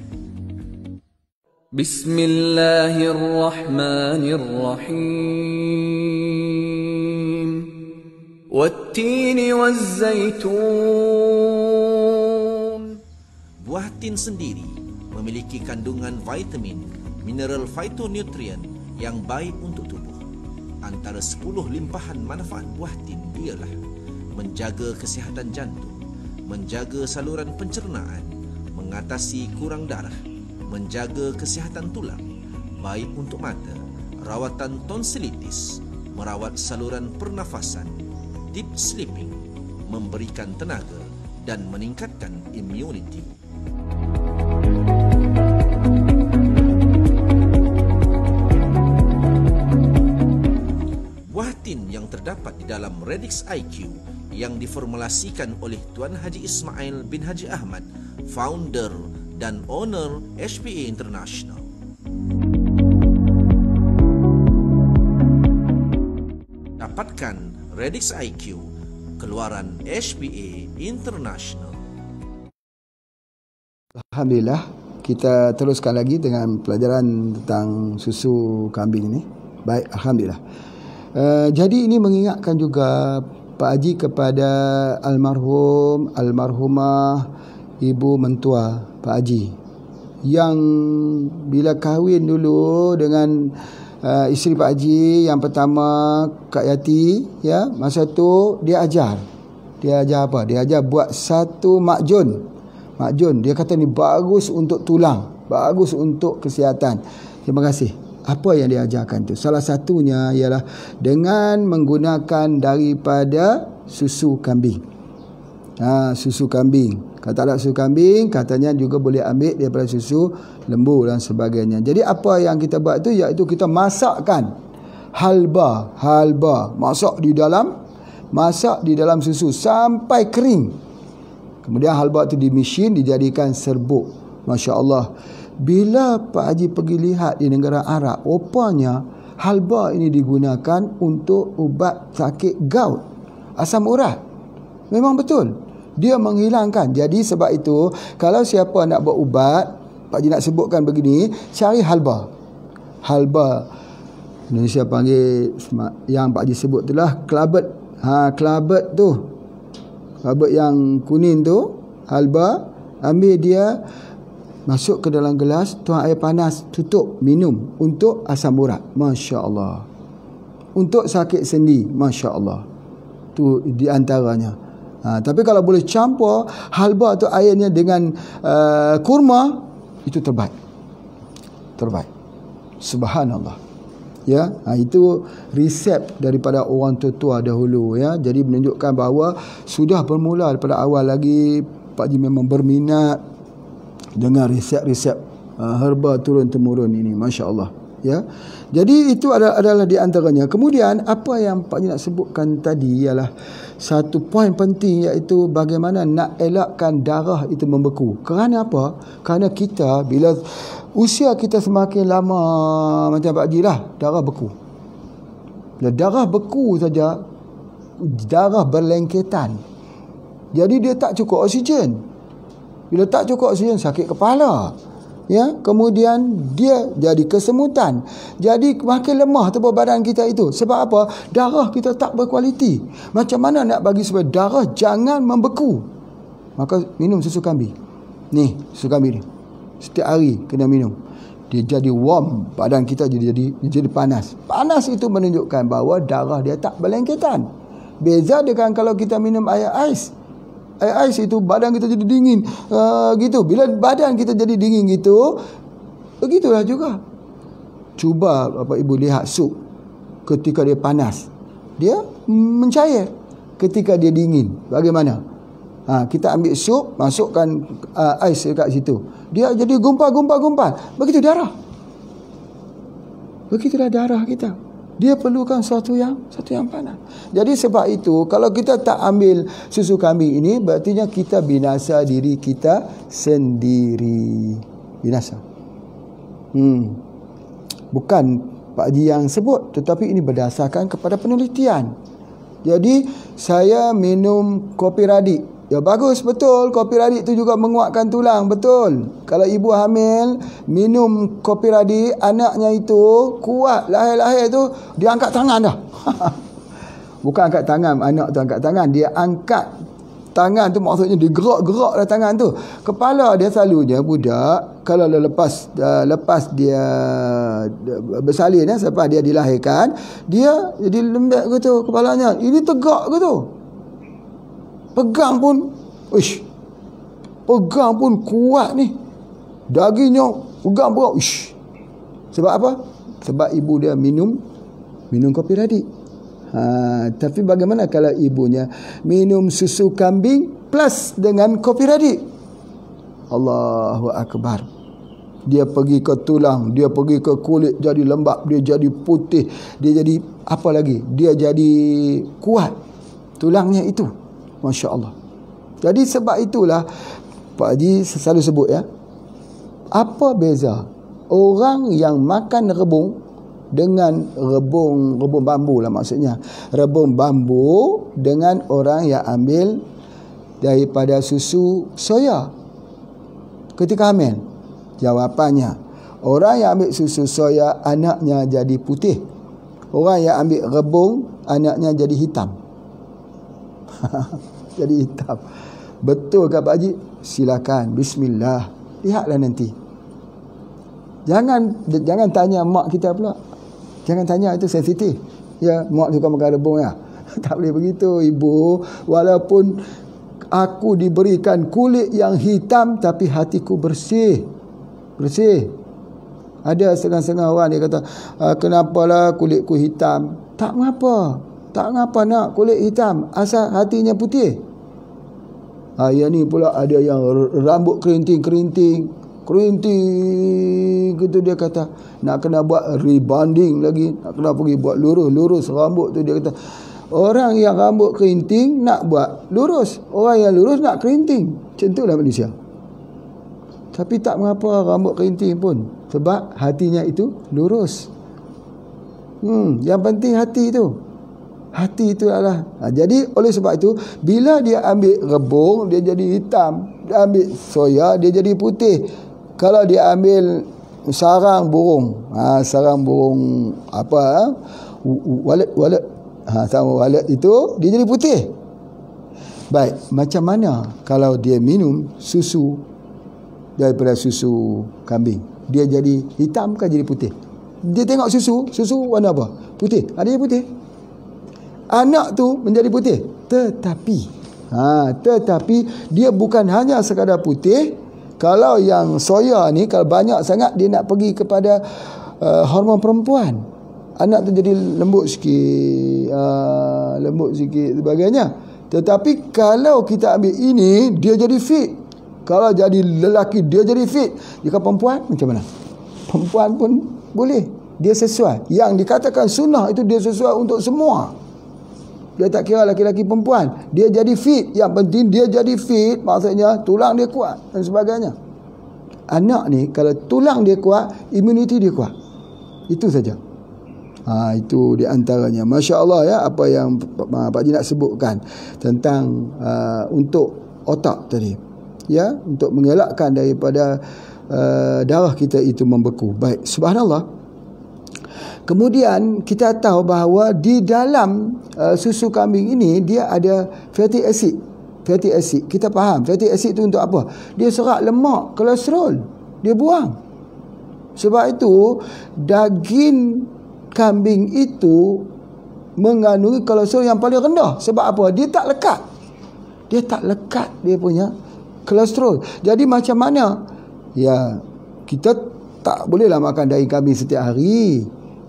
Bismillahirrahmanirrahim. Wat-tini waz-zaitun. Buah tin sendiri memiliki kandungan vitamin, mineral phytonutrient yang baik untuk tubuh. Antara 10 limpahan manfaat buah tin ialah menjaga kesihatan jantung, menjaga saluran pencernaan, mengatasi kurang darah, menjaga kesihatan tulang, baik untuk mata, rawatan tonsilitis, merawat saluran pernafasan, deep sleeping, memberikan tenaga dan meningkatkan immunity. Buah tin yang terdapat di dalam Radix IQ yang diformulasikan oleh Tuan Haji Ismail bin Haji Ahmad, founder dan owner HPA International. Dapatkan Radix IQ, keluaran HPA International. Alhamdulillah, kita teruskan lagi dengan pelajaran tentang susu kambing ini. Baik, alhamdulillah. Jadi ini mengingatkan juga Pak Haji kepada almarhumah ibu mentua Pak Haji yang bila kahwin dulu dengan isteri Pak Haji yang pertama, Kak Yati, ya, masa tu dia ajar apa? Dia ajar buat satu makjun. Dia kata ni bagus untuk tulang, bagus untuk kesihatan. Terima kasih. Apa yang diajarkan tu? Salah satunya ialah dengan menggunakan daripada susu kambing. Susu kambing. Kalau tak ada susu kambing, katanya juga boleh ambil daripada susu lembu dan sebagainya. Jadi apa yang kita buat tu, iaitu kita masakkan halba, masak di dalam susu sampai kering. Kemudian halba tu di mesin dijadikan serbuk. Masya Allah. Bila Pak Haji pergi lihat di negara Arab, rupanya halba ini digunakan untuk ubat sakit gout, asam urat. Memang betul, dia menghilangkan. Jadi sebab itu, kalau siapa nak buat ubat, Pak Haji nak sebutkan begini, cari halba. Indonesia panggil, yang Pak Haji sebut itulah kelabet. Kelabet tu, kelabet yang kuning tu, halba. Ambil dia, masuk ke dalam gelas, tuang air panas, tutup, minum untuk asam urat. Masya Allah. Untuk sakit sendi, Masya Allah. Tu di antaranya. Tapi kalau boleh campur halba atau airnya dengan kurma, itu terbaik. Terbaik. Subhanallah. Ya, itu resep daripada orang tua dahulu, ya. Jadi menunjukkan bahawa sudah bermula daripada awal lagi Pak Haji memang berminat dengan resep-resep herba turun temurun ini, masya-Allah, ya. Jadi itu adalah di antaranya. Kemudian apa yang Pak Haji nak sebutkan tadi ialah satu poin penting, iaitu bagaimana nak elakkan darah itu membeku. Kerana apa? Kerana kita bila usia kita semakin lama, macam Pak Haji lah, darah beku. Bila darah beku saja, darah berlengketan. Jadi dia tak cukup oksigen. Bila tak cukup oksigen, sakit kepala. Ya, kemudian dia jadi kesemutan. Jadi makin lemah tubuh badan kita itu. Sebab apa? Darah kita tak berkualiti. Macam mana nak bagi supaya darah jangan membeku? Maka minum susu kambing. Ni, susu kambing ni. Setiap hari kena minum. Dia jadi warm, badan kita jadi panas. Panas itu menunjukkan bahawa darah dia tak berlengketan. Beza dengan kalau kita minum air ais. Air ais itu badan kita jadi dingin, gitu. Bila badan kita jadi dingin gitu, begitulah juga. Cuba Bapak Ibu lihat sup ketika dia panas, dia mencair. Ketika dia dingin, bagaimana? Kita ambil sup, masukkan ais dekat situ, dia jadi gumpal. Begitu darah. Begitulah darah kita. Dia perlukan sesuatu yang panas. Jadi sebab itu kalau kita tak ambil susu kambing ini, berarti kita binasa diri kita sendiri. Binasa. Bukan Pak Haji yang sebut, tetapi ini berdasarkan kepada penelitian. Jadi saya minum kopi radik. Ya bagus, betul. Kopi radik itu juga menguatkan tulang, betul. Kalau ibu hamil minum kopi radik, anaknya itu kuat, lahir-lahir itu dia angkat tangan dah. Bukan angkat tangan, anak tu angkat tangan, dia angkat tangan tu, maksudnya dia gerak-gerak dah tangan tu. Kepala dia selalunya budak kalau lepas dia bersalin, selepas dia dilahirkan, dia jadi lembek gitu kepalanya. Ini tegak gitu. Pegang pun kuat ni. Dagingnya pegang berat. Sebab apa? Sebab ibu dia minum kopi radik. Tapi bagaimana kalau ibunya minum susu kambing plus dengan kopi radik? Allahu Akbar. Dia pergi ke tulang, dia pergi ke kulit, jadi lembap, dia jadi putih, dia jadi apa lagi? Dia jadi kuat tulangnya itu. Masya Allah. Jadi sebab itulah Pak Haji selalu sebut, ya, apa beza orang yang makan rebung dengan rebung bambu lah, maksudnya rebung bambu dengan orang yang ambil daripada susu soya ketika hamil? Jawapannya, orang yang ambil susu soya anaknya jadi putih. Orang yang ambil rebung anaknya jadi hitam. Jadi hitam. Betul ke Pak Haji? Silakan, bismillah. Lihatlah nanti. Jangan tanya mak kita pula. Jangan tanya, itu sensitif. Ya, mak suka makan rebung ya. Tak boleh begitu, ibu. Walaupun aku diberikan kulit yang hitam, tapi hatiku bersih. Bersih. Ada setengah-setengah orang dia kata, kenapalah kulitku hitam? Tak mengapa. Tak mengapa nak kulit hitam, asal hatinya putih. Yang ni pula ada yang rambut kerinting gitu, dia kata nak kena buat rebonding lagi, nak kena pergi buat lurus rambut tu. Dia kata orang yang rambut kerinting nak buat lurus, orang yang lurus nak kerinting. Macam itulah manusia. Tapi tak mengapa rambut kerinting pun, sebab hatinya itu lurus. Yang penting hati itu. Hati itu adalah. Jadi oleh sebab itu, bila dia ambil rebung, dia jadi hitam. Dia ambil soya, dia jadi putih. Kalau dia ambil sarang burung, sarang burung apa, walet, sarang walet itu, dia jadi putih. Baik, macam mana kalau dia minum susu daripada susu kambing. Dia jadi hitam kan jadi putih. Dia tengok susu warna apa? Putih. Ada yang putih. Anak tu menjadi putih. Tetapi dia bukan hanya sekadar putih. Kalau yang soya ni kalau banyak sangat dia nak pergi kepada hormon perempuan. Anak tu jadi lembut sikit sebagainya. Tetapi kalau kita ambil ini, dia jadi fit. Kalau jadi lelaki dia jadi fit. Jika perempuan macam mana? Perempuan pun boleh. Dia sesuai. Yang dikatakan sunnah itu dia sesuai untuk semua. Dia tak kira laki-laki perempuan. Dia jadi fit. Yang penting dia jadi fit, maksudnya tulang dia kuat dan sebagainya. Anak ni kalau tulang dia kuat, imuniti dia kuat. Itu saja. Itu di antaranya. Masya Allah ya, apa yang Pak Haji nak sebutkan tentang untuk otak tadi. Ya, untuk mengelakkan daripada darah kita itu membeku. Baik, subhanallah. Kemudian kita tahu bahawa di dalam susu kambing ini dia ada fatty acid. Fatty acid, kita faham fatty acid itu untuk apa? Dia serap lemak, kolesterol, dia buang. Sebab itu daging kambing itu mengandungi kolesterol yang paling rendah. Sebab apa? Dia tak lekat. Dia punya kolesterol. Jadi macam mana? Ya, kita tak bolehlah makan daging kambing setiap hari.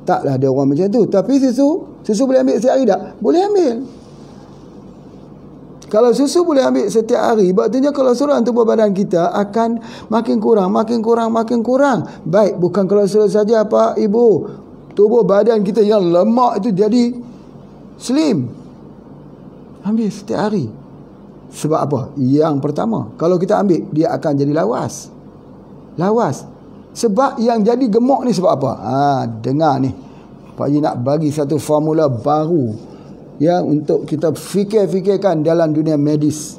Taklah ada orang macam tu. Tapi susu boleh ambil setiap hari tak? Boleh ambil. Kalau susu boleh ambil setiap hari, berarti kolesterol tubuh badan kita akan makin kurang. Baik, bukan kolesterol saja Pak Ibu. Tubuh badan kita yang lemak itu jadi slim. Ambil setiap hari. Sebab apa? Yang pertama, kalau kita ambil, dia akan jadi lawas. Sebab yang jadi gemuk ni sebab apa? Dengar ni. Pak Haji nak bagi satu formula baru ya untuk kita fikirkan dalam dunia medis.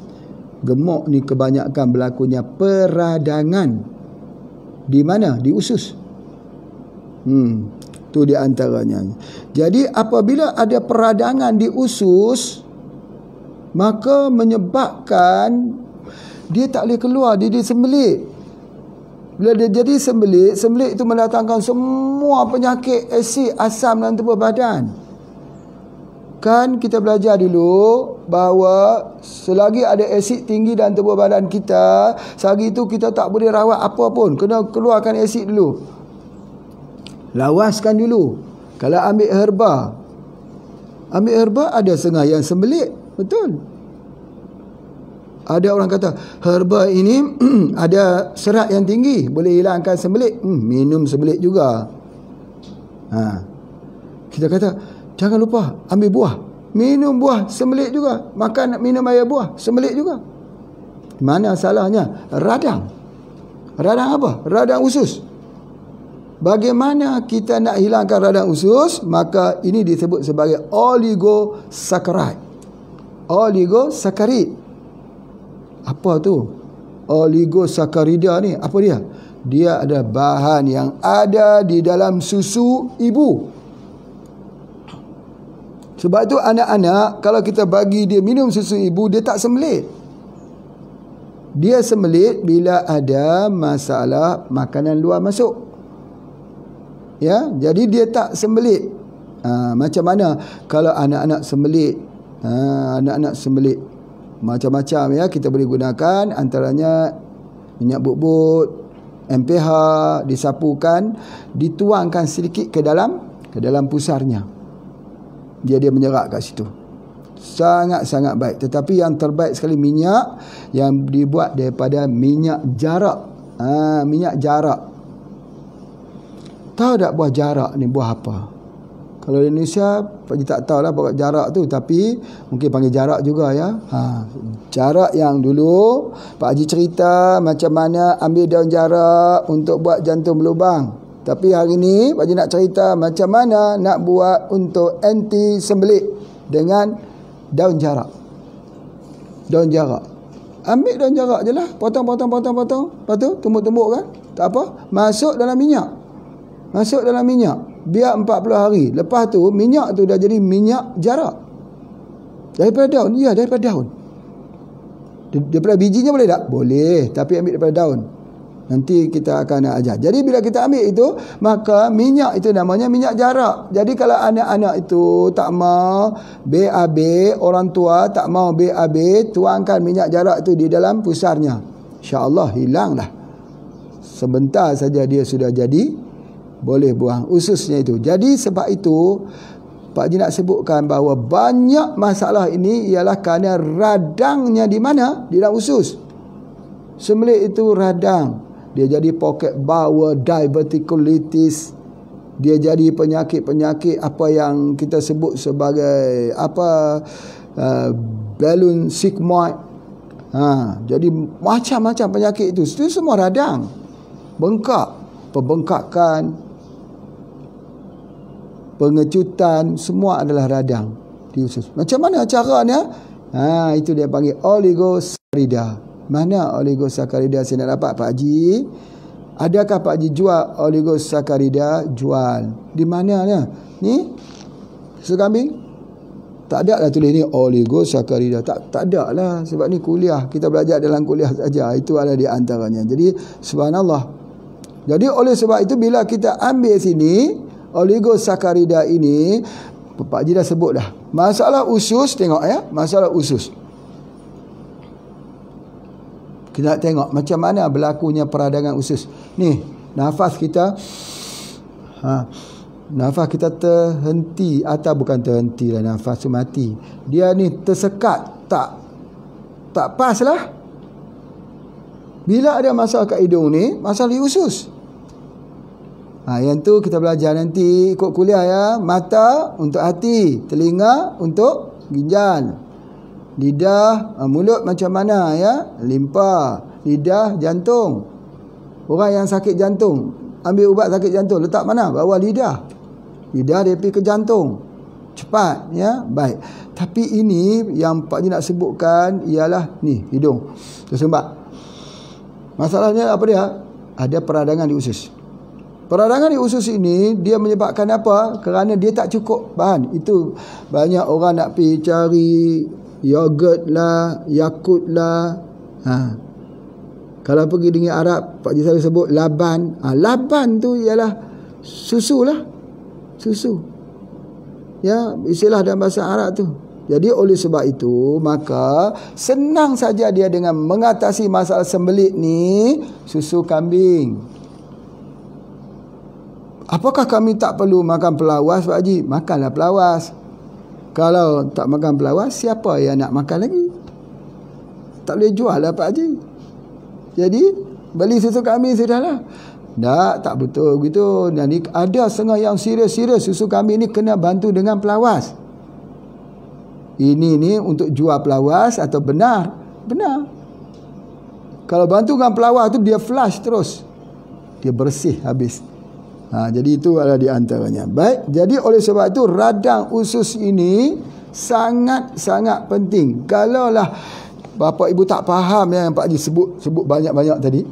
Gemuk ni kebanyakan berlakunya peradangan. Di mana? Di usus. Tu di antaranya. Jadi apabila ada peradangan di usus, maka menyebabkan dia tak boleh keluar, dia disembelit. Bila dia jadi sembelit itu mendatangkan semua penyakit asid asam dalam tubuh badan. Kan kita belajar dulu bahawa selagi ada asid tinggi dalam tubuh badan kita, selagi itu kita tak boleh rawat apa pun, kena keluarkan asid dulu. Lawaskan dulu. Kalau ambil herba ada setengah yang sembelit, betul. Ada orang kata herba ini ada serat yang tinggi, boleh hilangkan sembelit. Minum sembelit juga. Kita kata jangan lupa ambil buah, minum buah sembelit juga. Minum air buah sembelit juga. Mana salahnya? Radang apa? Radang usus. Bagaimana kita nak hilangkan radang usus? Maka ini disebut sebagai oligosaccharide. Apa tu? Oligosaccharida ni apa dia? Dia ada bahan yang ada di dalam susu ibu. Sebab tu anak-anak kalau kita bagi dia minum susu ibu, dia tak sembelit. Dia sembelit bila ada masalah makanan luar masuk. Ya, jadi dia tak sembelit. Macam mana kalau anak-anak sembelit? Macam-macam ya kita boleh gunakan, antaranya minyak bubut, MPH, disapukan, dituangkan sedikit ke dalam pusarnya. Dia menyerap kat situ. Sangat-sangat baik. Tetapi yang terbaik sekali minyak yang dibuat daripada minyak jarak. Minyak jarak. Tahu tak buah jarak ni buah apa? Kalau di Indonesia Pak Haji tak tahulah buah jarak tu, tapi mungkin panggil jarak juga ya. Jarak yang dulu Pak Haji cerita macam mana ambil daun jarak untuk buat jantung berlubang. Tapi hari ni Pak Haji nak cerita macam mana nak buat untuk anti sembelit dengan daun jarak. Daun jarak. Ambil daun jarak je lah, potong. Lepas tu tumbuk-tumbuk kan? Tak apa, masuk dalam minyak. Biar 40 hari. Lepas tu minyak tu dah jadi minyak jarak. Daripada daun. Ya, daripada daun. Daripada bijinya boleh tak? Boleh, tapi ambil daripada daun. Nanti kita akan ajar. Jadi bila kita ambil itu, maka minyak itu namanya minyak jarak. Jadi kalau anak-anak itu tak mau BAB, orang tua tak mau BAB, tuangkan minyak jarak itu di dalam pusarnya. InsyaAllah hilanglah. Sebentar saja dia sudah jadi, boleh buang ususnya itu. Jadi sebab itu, Pak Haji nak sebutkan bahawa banyak masalah ini ialah kerana radangnya di mana? Di dalam usus. Sembelit itu radang. Dia jadi pocket bowel, diverticulitis. Dia jadi penyakit-penyakit apa yang kita sebut sebagai balloon sigmoid. Jadi macam-macam penyakit itu. Itu semua radang. Bengkak, pembengkakan, pengecutan, semua adalah radang di usus. Macam mana caranya? Itu dia panggil oligosaccharida. Mana oligosaccharida saya nak dapat, Pak Haji? Adakah Pak Haji jual oligosaccharida? Jual. Di mana ni? Ni? Susu kambing? Tak ada lah tulis ni oligosaccharida. Tak ada lah. Sebab ni kuliah. Kita belajar dalam kuliah saja. Itu ada di antaranya. Jadi, subhanallah. Jadi, oleh sebab itu, bila kita ambil sini, oligosaccharida ini, Pak Haji dah sebut dah. Masalah usus, tengok ya. Masalah usus. Kita nak tengok macam mana berlakunya peradangan usus. Ni, nafas kita nafas kita terhenti atau bukan terhenti lah, nafas tu mati. Dia ni tersekat, tak pas lah. Bila ada masalah kat hidung ni, masalah di usus. Yang tu kita belajar nanti ikut kuliah ya. Mata untuk hati, telinga untuk ginjal, lidah, mulut macam mana ya? Limpa, lidah, jantung. Orang yang sakit jantung, ambil ubat sakit jantung, letak mana? Bawah lidah. Lidah dia pergi ke jantung. Cepat ya, baik. Tapi ini yang Pak Haji nak sebutkan ialah ni, hidung. Tersumbat. Masalahnya apa dia? Ada peradangan di usus. Peradangan di usus ini dia menyebabkan apa? Kerana dia tak cukup bahan. Itu banyak orang nak pergi cari yogurt lah, Yakult lah. Kalau pergi dengan Arab, Pak Haji selalu sebut laban. Laban tu ialah susu lah. Susu. Ya, istilah dalam bahasa Arab tu. Jadi oleh sebab itu, maka senang saja dia dengan mengatasi masalah sembelit ni, susu kambing. Apakah kami tak perlu makan pelawas, Pak Haji? Makanlah pelawas. Kalau tak makan pelawas, siapa yang nak makan lagi? Tak boleh jual lah Pak Haji. Jadi beli susu kambing sudahlah. Tak betul begitu. Dan ada setengah yang serius-serius susu kambing ni kena bantu dengan pelawas. Ini ni untuk jual pelawas atau benar? Benar. Kalau bantu dengan pelawas tu dia flush terus. Dia bersih habis. Jadi itu adalah di antaranya. Baik, jadi oleh sebab itu radang usus ini sangat-sangat penting. Kalaulah bapa ibu tak faham yang Pak Haji sebut banyak-banyak tadi,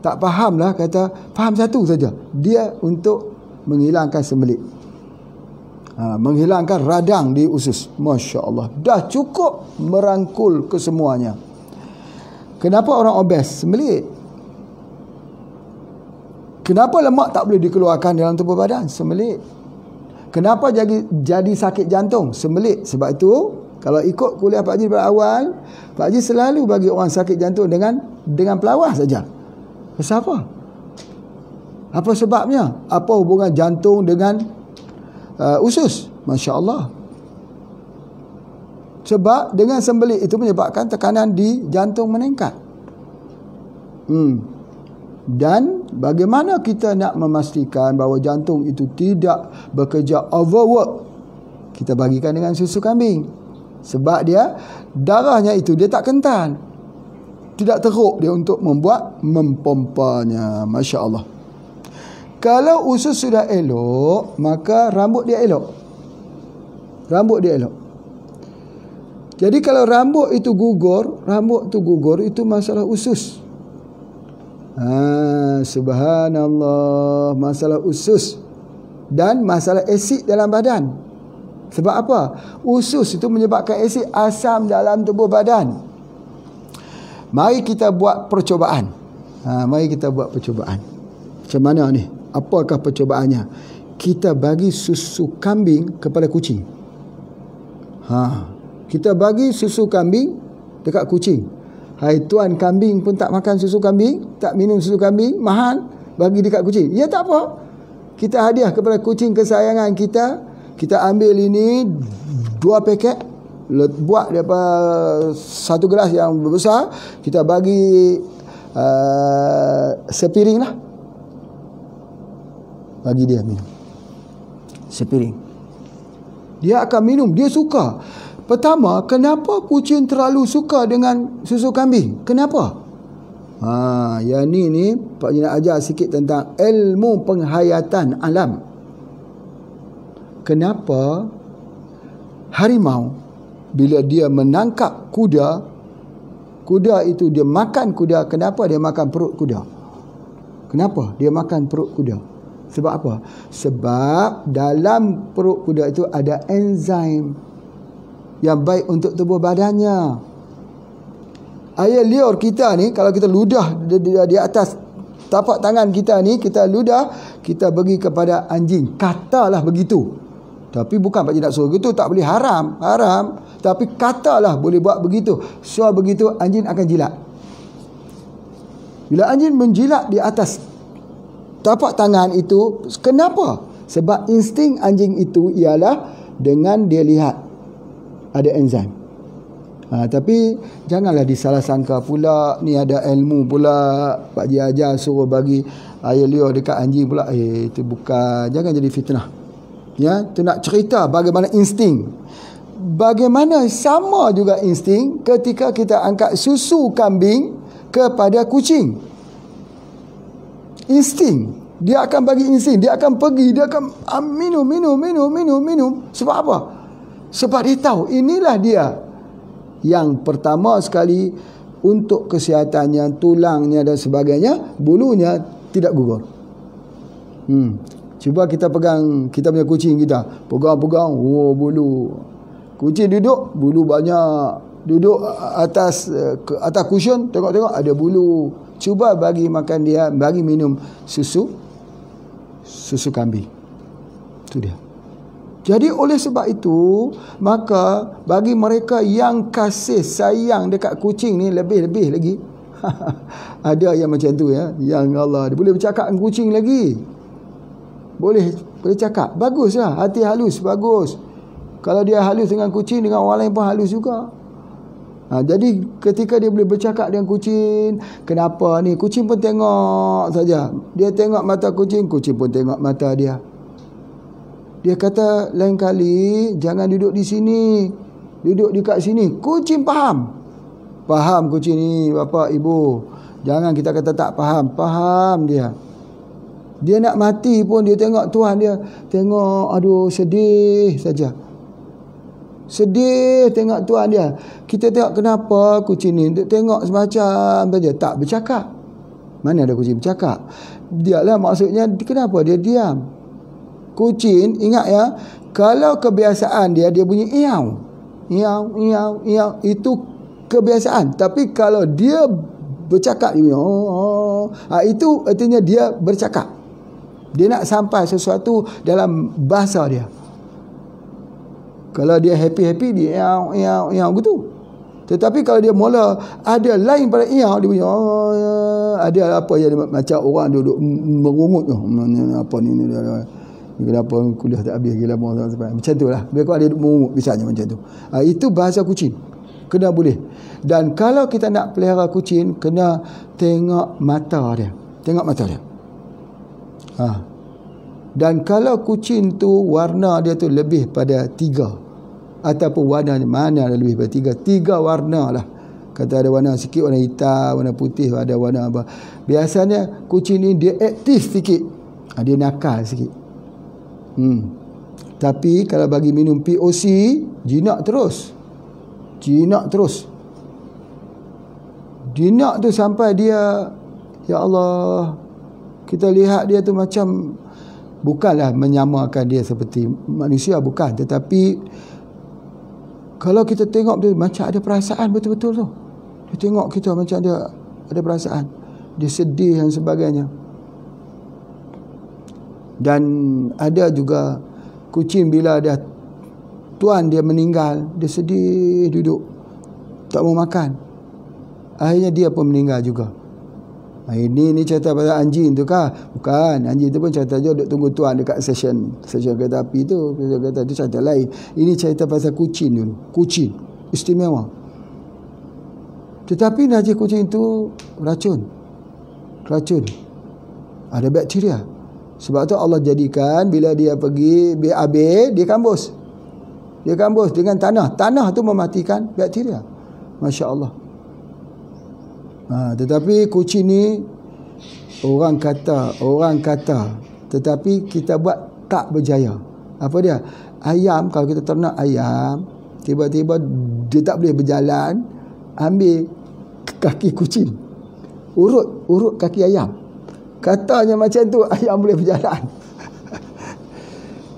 tak fahamlah, kata faham satu saja. Dia untuk menghilangkan sembelit. Menghilangkan radang di usus. Masya Allah. Dah cukup merangkul kesemuanya. Kenapa orang obes? Sembelit. Kenapa lemak tak boleh dikeluarkan dalam tubuh badan? Sembelit. Kenapa jadi sakit jantung? Sembelit. Sebab itu, kalau ikut kuliah Pak Haji pada awal, Pak Haji selalu bagi orang sakit jantung dengan pelawas saja. Pasal apa? Apa sebabnya? Apa hubungan jantung dengan usus? Masya Allah. Sebab dengan sembelit itu menyebabkan tekanan di jantung meningkat. Dan bagaimana kita nak memastikan bahawa jantung itu tidak bekerja overwork? Kita bagikan dengan susu kambing. Sebab dia, darahnya itu dia tak kental, tidak teruk dia untuk mempompanya. Masya Allah. Kalau usus sudah elok, maka rambut dia elok. Rambut dia elok. Jadi kalau rambut itu gugur itu masalah usus. Subhanallah, masalah usus dan masalah asid dalam badan. Sebab apa? Usus itu menyebabkan asid asam dalam tubuh badan. Mari kita buat percubaan. Mari kita buat percubaan. Macam mana ni? Apakah percubaannya? Kita bagi susu kambing kepada kucing. Kita bagi susu kambing dekat kucing. Hai tuan kambing pun tak makan susu kambing, tak minum susu kambing, mahal, bagi dekat kucing. Ya tak apa. Kita hadiah kepada kucing kesayangan kita. Kita ambil ini 2 paket, buat daripada 1 gelas yang besar, kita bagi sepiring lah. Bagi dia minum sepiring. Dia akan minum, dia suka. Pertama, kenapa kucing terlalu suka dengan susu kambing? Kenapa? Yang ni Pak Ji nak ajar sikit tentang ilmu penghayatan alam. Kenapa harimau bila dia menangkap kuda itu dia makan kuda, kenapa dia makan perut kuda? Kenapa dia makan perut kuda? Sebab apa? Sebab dalam perut kuda itu ada enzim yang baik untuk tubuh badannya. Air liur kita ni, kalau kita ludah di atas tapak tangan kita ni, kita ludah, kita bagi kepada anjing. Katalah begitu. Tapi bukan Pak Cik nak suruh begitu, tak boleh, haram. Tapi katalah boleh buat begitu. So begitu anjing akan jilat. Bila anjing menjilat di atas tapak tangan itu, kenapa? Sebab insting anjing itu ialah dengan dia lihat ada enzim. Tapi janganlah disalah sangka pula ni ada ilmu pula Pak Ji ajar suruh bagi air liur dekat anjing pula. Itu bukan, jangan jadi fitnah. Ya, tu nak cerita bagaimana insting. Bagaimana sama juga insting ketika kita angkat susu kambing kepada kucing. Insting. Dia akan bagi insting. Dia akan pergi. Dia akan minum. Sebab apa? Sebab dia tahu inilah dia. Yang pertama sekali untuk kesihatannya, tulangnya dan sebagainya, bulunya tidak gugur. Cuba kita pegang kita punya kucing kita. Pegang. Bulu. Kucing duduk, bulu banyak. Duduk atas cushion, tengok ada bulu. Cuba bagi makan dia, bagi minum susu kambing. Itu dia. Jadi oleh sebab itu, maka bagi mereka yang kasih sayang dekat kucing ni lebih-lebih lagi. Ada yang macam tu ya. Yang Allah, dia boleh bercakap dengan kucing lagi. Boleh cakap. Baguslah, hati halus, bagus. Kalau dia halus dengan kucing, dengan orang lain pun halus juga. Jadi ketika dia boleh bercakap dengan kucing, kenapa ni? Kucing pun tengok saja. Dia tengok mata kucing, kucing pun tengok mata dia. Dia kata lain kali jangan duduk di sini, duduk dekat sini. Kucing faham kucing ni, bapa ibu. Jangan kita kata tak faham dia. Dia nak mati pun dia tengok tuan dia, tengok aduh sedih saja. Sedih tengok tuan dia. Kita tengok kenapa kucing ni tengok semacam saja, tak bercakap. Mana ada kucing bercakap? Dialah maksudnya kenapa dia diam. Kucing ingat ya, kalau kebiasaan dia bunyi iau, itu kebiasaan. Tapi kalau dia bercakap dia itu artinya dia bercakap. Dia nak sampai sesuatu dalam bahasa dia. Kalau dia happy dia iau gitu. Tetapi kalau dia mula ada lain pada iau, dia punya ada apa yang macam orang duduk merungut tu. Apa ni kenapa kuliah tak habis lagi lama macam tu lah. Biar kau ada merungut misalnya macam tu. Itu bahasa kucing. Kena boleh. Dan kalau kita nak pelihara kucing, kena tengok mata dia. Dan kalau kucing tu warna dia tu lebih pada 3, ataupun warna mana lebih pada 3 warna lah. Kata ada warna sikit, warna hitam, warna putih, ada warna apa. Biasanya kucing ni dia aktif sikit, dia nakal sikit. Tapi kalau bagi minum POC, jinak terus. Jinak tu sampai dia, ya Allah, kita lihat dia tu macam, bukanlah menyamakan dia seperti manusia, bukan. Tetapi kalau kita tengok dia macam ada perasaan betul-betul tu. Dia tengok kita macam dia ada perasaan. dia sedih dan sebagainya. Dan ada juga kucing bila dah tuan dia meninggal, dia sedih duduk, tak mau makan. Akhirnya dia pun meninggal juga. Ini cerita pasal anjing tu kah? Bukan, anjing tu pun cerita je duduk tunggu tuan dekat stesen kereta api tu. Kereta tu cerita lain. Ini cerita pasal kucing dulu. Kucing istimewa. Tetapi najis kucing tu racun. Ada bakteria. Sebab tu Allah jadikan bila dia pergi BAB, dia kambus. Dia kambus dengan tanah. Tanah tu mematikan bakteria. Masya Allah. Tetapi kucing ni orang kata tetapi kita buat tak berjaya. Apa dia? Ayam, kalau kita ternak ayam, tiba-tiba dia tak boleh berjalan, ambil kaki kucing, urut kaki ayam, katanya macam tu ayam boleh berjalan.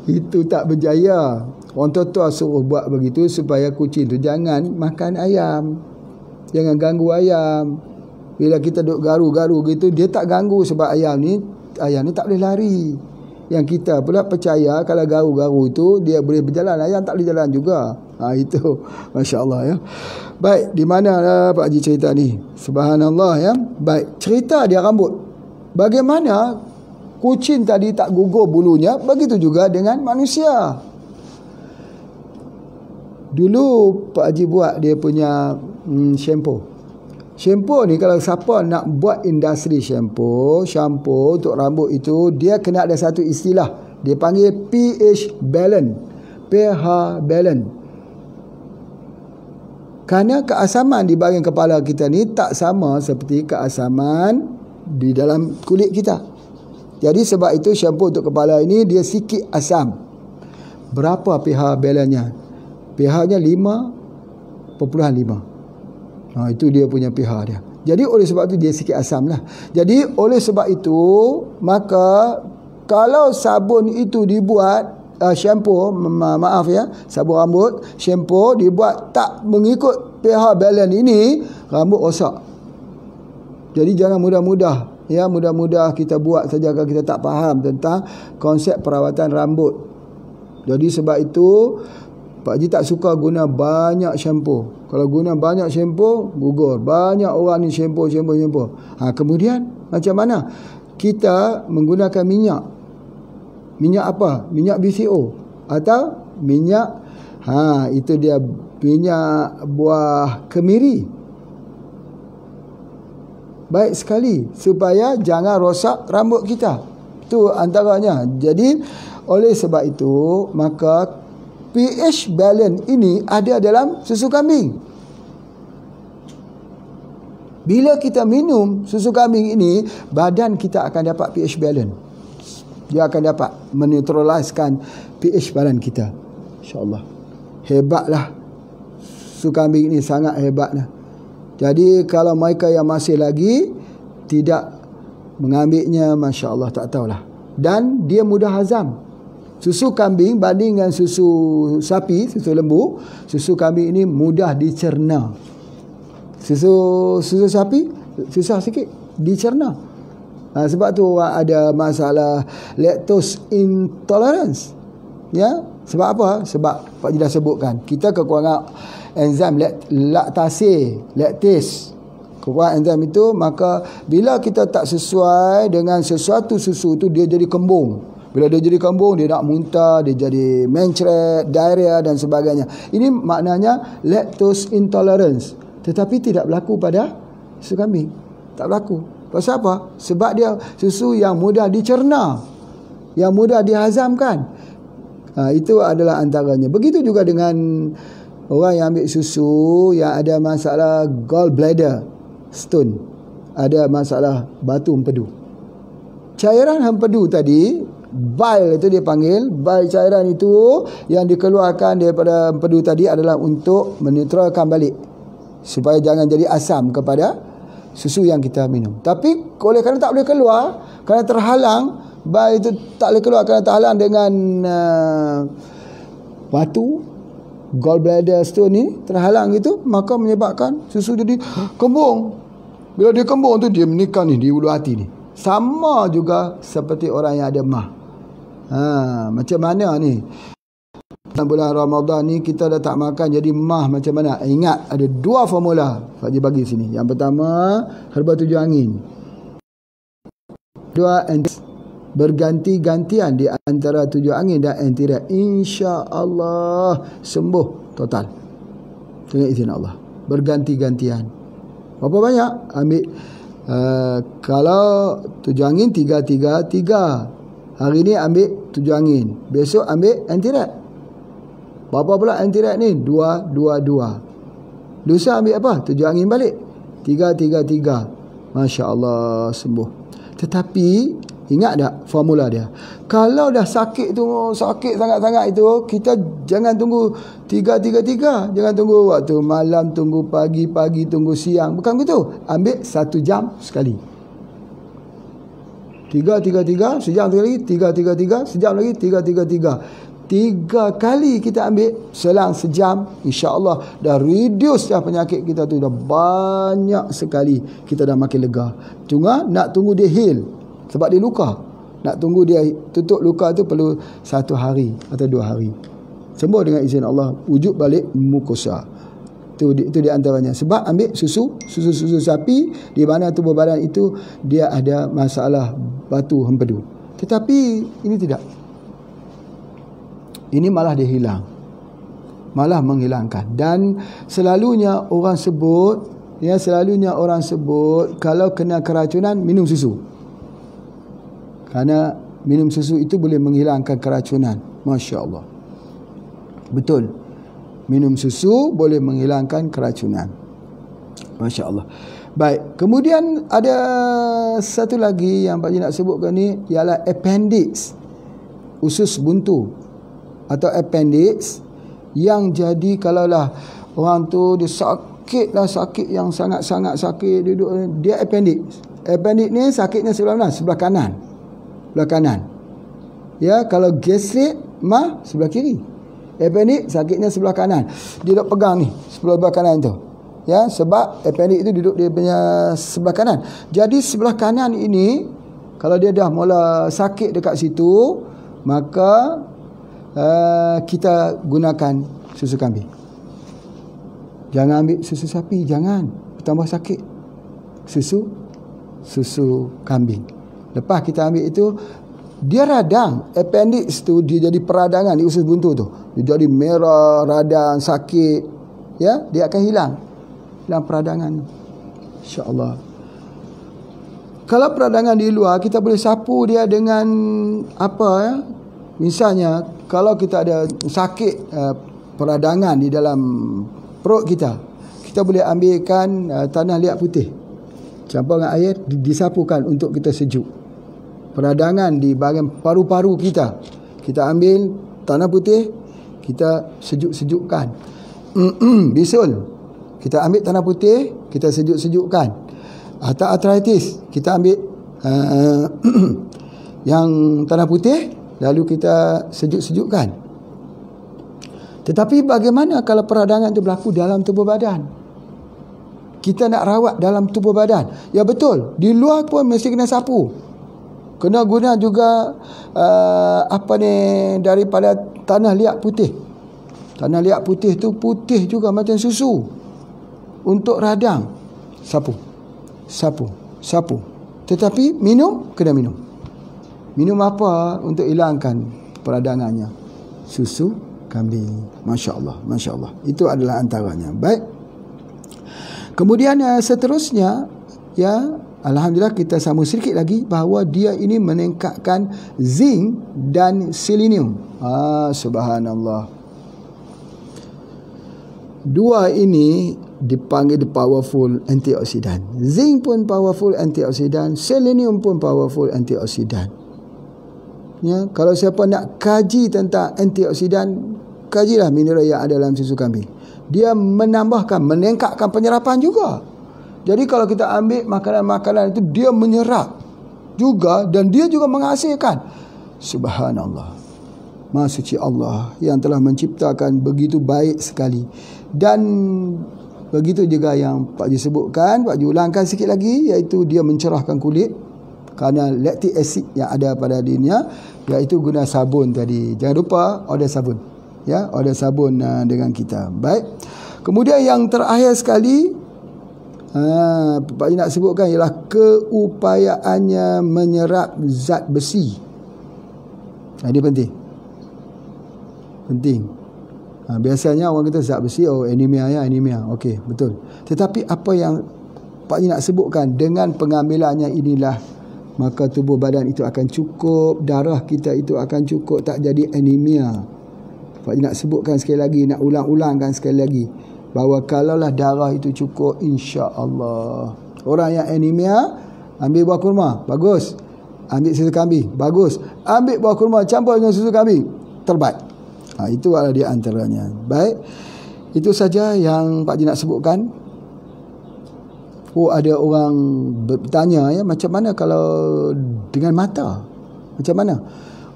Itu tak berjaya. Orang tua suruh buat begitu supaya kucing tu jangan makan ayam, jangan ganggu ayam. Bila kita duk garu-garu gitu, dia tak ganggu sebab ayam ni tak boleh lari. Yang kita pula percaya kalau garu-garu itu dia boleh berjalan, ayam tak boleh jalan juga. Itu masya-Allah ya. Baik, di mana Pak Haji cerita ni? Subhanallah ya. Baik, cerita dia rambut. Bagaimana kucing tadi tak gugur bulunya, begitu juga dengan manusia. Dulu Pak Haji buat dia punya shampoo. Shampoo ni kalau siapa nak buat industri shampoo untuk rambut itu, dia kena ada satu istilah. Dia panggil pH balance. pH balance. Kerana keasaman di bahagian kepala kita ni tak sama seperti keasaman di dalam kulit kita. Jadi sebab itu shampoo untuk kepala ini dia sikit asam. Berapa pH balance-nya? pH-nya 5.5. Itu dia punya pH dia. Jadi oleh sebab itu dia sikit asam lah. Jadi oleh sebab itu maka kalau sabun itu dibuat shampoo, maaf ya, sabun rambut, shampoo dibuat tak mengikut pH balance ini, rambut rosak. Jadi jangan mudah-mudah ya, mudah-mudah kita buat saja kalau kita tak faham tentang konsep perawatan rambut. Jadi sebab itu Pak Haji tak suka guna banyak shampoo. Kalau guna banyak shampoo, gugur. Banyak orang ni shampoo. Kemudian macam mana? Kita menggunakan minyak. Minyak apa? Minyak BCO atau minyak itu dia minyak buah kemiri. Baik sekali supaya jangan rosak rambut kita. Itu antaranya. Jadi oleh sebab itu maka pH balance ini ada dalam susu kambing. Bila kita minum susu kambing ini, badan kita akan dapat pH balance. Dia akan dapat menetraliskan pH badan kita. InsyaAllah. Hebatlah. Susu kambing ini sangat hebatlah. Jadi kalau mereka yang masih lagi tidak mengambilnya, Masya Allah, tak tahulah. Dan dia mudah hazam. Susu kambing banding dengan susu sapi, susu lembu, susu kambing ini mudah dicerna. Susu sapi susah sikit dicerna. Sebab tu orang ada masalah lactose intolerance. Ya, sebab apa? Sebab Pak Haji dah sebutkan, kita kekurangan enzim lactase. Kekurangan enzim itu, maka bila kita tak sesuai dengan sesuatu susu itu, dia jadi kembung. Bila dia jadi kembung, dia nak muntah, dia jadi mencret, diarrhea dan sebagainya. Ini maknanya lactose intolerance. Tetapi tidak berlaku pada susu kambing. Tak berlaku. Pasal apa? Sebab dia susu yang mudah dicerna, yang mudah dihazamkan. Itu adalah antaranya. Begitu juga dengan orang yang ambil susu yang ada masalah gallbladder stone, ada masalah batu empedu. Cairan empedu tadi, bile itu dia panggil, bile cairan itu yang dikeluarkan daripada empedu tadi adalah untuk menetralkan balik supaya jangan jadi asam kepada susu yang kita minum. Tapi oleh kerana tak boleh keluar, kerana terhalang, bile itu tak boleh keluar kerana terhalang dengan batu gallbladder stone ni, terhalang gitu, maka menyebabkan susu jadi kembung. Bila dia kembung tu, dia menikah ni di ulu hati ni. Sama juga seperti orang yang ada mah. Macam mana ni? Bulan Ramadan ni kita dah tak makan, jadi mah macam mana? Ingat, ada 2 formula Fakir bagi sini. Yang pertama, herba 7 angin. 2 berganti-gantian di antara 7 angin dan antiret. InsyaAllah sembuh total dengan izin Allah. Berganti-gantian. Berapa banyak? Ambil kalau 7 angin 3. Hari ni ambil 7 angin, besok ambil antiret. Berapa pula antiret ni? 2. Lusa ambil apa? 7 angin balik. 3. Masya Allah sembuh. Tetapi ingat tak formula dia? Kalau dah sakit tu, sakit sangat-sangat itu, kita jangan tunggu 3. Jangan tunggu waktu malam, tunggu pagi tunggu siang. Bukan begitu. Ambil 1 jam sekali. 3, sejam sekali. 3, sejam lagi. 3. 3 kali kita ambil selang sejam, insya-Allah dah reduce dah penyakit kita tu, dah banyak sekali, kita dah makin lega. Cuma nak tunggu dia heal, sebab dia luka. Nak tunggu dia tutup luka tu perlu 1 hari atau 2 hari. Sembuh dengan izin Allah, wujud balik mukosa. Itu di antaranya. Sebab ambil susu sapi, di mana tubuh badan itu dia ada masalah batu hempedu. Tetapi ini tidak. Ini malah dia hilang, malah menghilangkan. Dan selalunya orang sebut kalau kena keracunan minum susu, kerana minum susu itu boleh menghilangkan keracunan. Masya Allah, betul, minum susu boleh menghilangkan keracunan. Masya Allah. Baik, kemudian ada satu lagi yang Pak Haji nak sebutkan ni, ialah appendix, usus buntu atau appendix, yang jadi kalaulah orang tu dia sakit yang sangat-sangat sakit, duduk dia appendix ni sakitnya sebelah mana? Sebelah kanan. Ya, kalau gastrik mah sebelah kiri. Appendix sakitnya sebelah kanan. Dia duk pegang ni sebelah kanan tu. Ya, sebab appendix itu duduk dia punya sebelah kanan. Jadi sebelah kanan ini kalau dia dah mula sakit dekat situ, maka kita gunakan susu kambing. Jangan ambil susu sapi, jangan, bertambah sakit. Susu kambing. Lepas kita ambil itu, dia radang, appendix tu dia jadi peradangan di usus buntu tu. Dia jadi merah, radang, sakit. Ya, dia akan hilang peradangan. Insya-Allah. Kalau peradangan di luar, kita boleh sapu dia dengan apa ya? Misalnya, kalau kita ada sakit peradangan di dalam perut kita, kita boleh ambilkan tanah liat putih, campur dengan air, disapukan untuk kita sejuk. Peradangan di bahagian paru-paru kita, kita ambil tanah putih, kita sejuk-sejukkan. Bisul, kita ambil tanah putih, kita sejuk-sejukkan. Atau arthritis, kita ambil yang tanah putih, lalu kita sejuk-sejukkan. Tetapi bagaimana kalau peradangan itu berlaku dalam tubuh badan? Kita nak rawat dalam tubuh badan. Ya betul, di luar pun mesti kena sapu. Kena guna juga daripada tanah liat putih. Tanah liat putih tu putih juga macam susu. Untuk radang, sapu. Tetapi kena minum. Minum apa untuk hilangkan peradangannya? Susu kambing. Masya Allah. Itu adalah antaranya. Baik. Kemudian seterusnya, ya, alhamdulillah kita sambung sedikit lagi bahawa dia ini meningkatkan zinc dan selenium. Subhanallah. Dua ini dipanggil the powerful antioksidan. Zinc pun powerful antioksidan, selenium pun powerful antioksidan. Ya, kalau siapa nak kaji tentang antioksidan, kajilah mineral yang ada dalam susu kambing. Dia meningkatkan penyerapan juga. Jadi kalau kita ambil makanan-makanan itu, dia menyerap juga dan dia juga menghasilkan. Subhanallah. Maha suci Allah yang telah menciptakan begitu baik sekali. Dan Begitu juga yang Pak Ji sebutkan, Pak Ji ulangkan sikit lagi, iaitu dia mencerahkan kulit kerana lactic acid yang ada pada dirinya, iaitu guna sabun tadi. Jangan lupa order sabun. Ya, order sabun dengan kita. Baik. Kemudian yang terakhir sekali, Pak Ji nak sebutkan ialah keupayaannya menyerap zat besi. Ini penting. Penting. Biasanya orang kata zat besi, anemia ya, anemia. Okey, betul. Tetapi apa yang Pak Ji nak sebutkan, dengan pengambilannya inilah maka tubuh badan itu akan cukup, darah kita itu akan cukup, tak jadi anemia. Pak Ji nak sebutkan sekali lagi, nak ulang-ulangkan sekali lagi, bahawa kalaulah darah itu cukup, insya-Allah. Orang yang anemia, ambil buah kurma, bagus. Ambil susu kambing, bagus. Ambil buah kurma campur dengan susu kambing, terbaik. Itu adalah di antaranya. Baik. Itu saja yang Pak Ji nak sebutkan. Ada orang bertanya, ya, macam mana kalau dengan mata? Macam mana?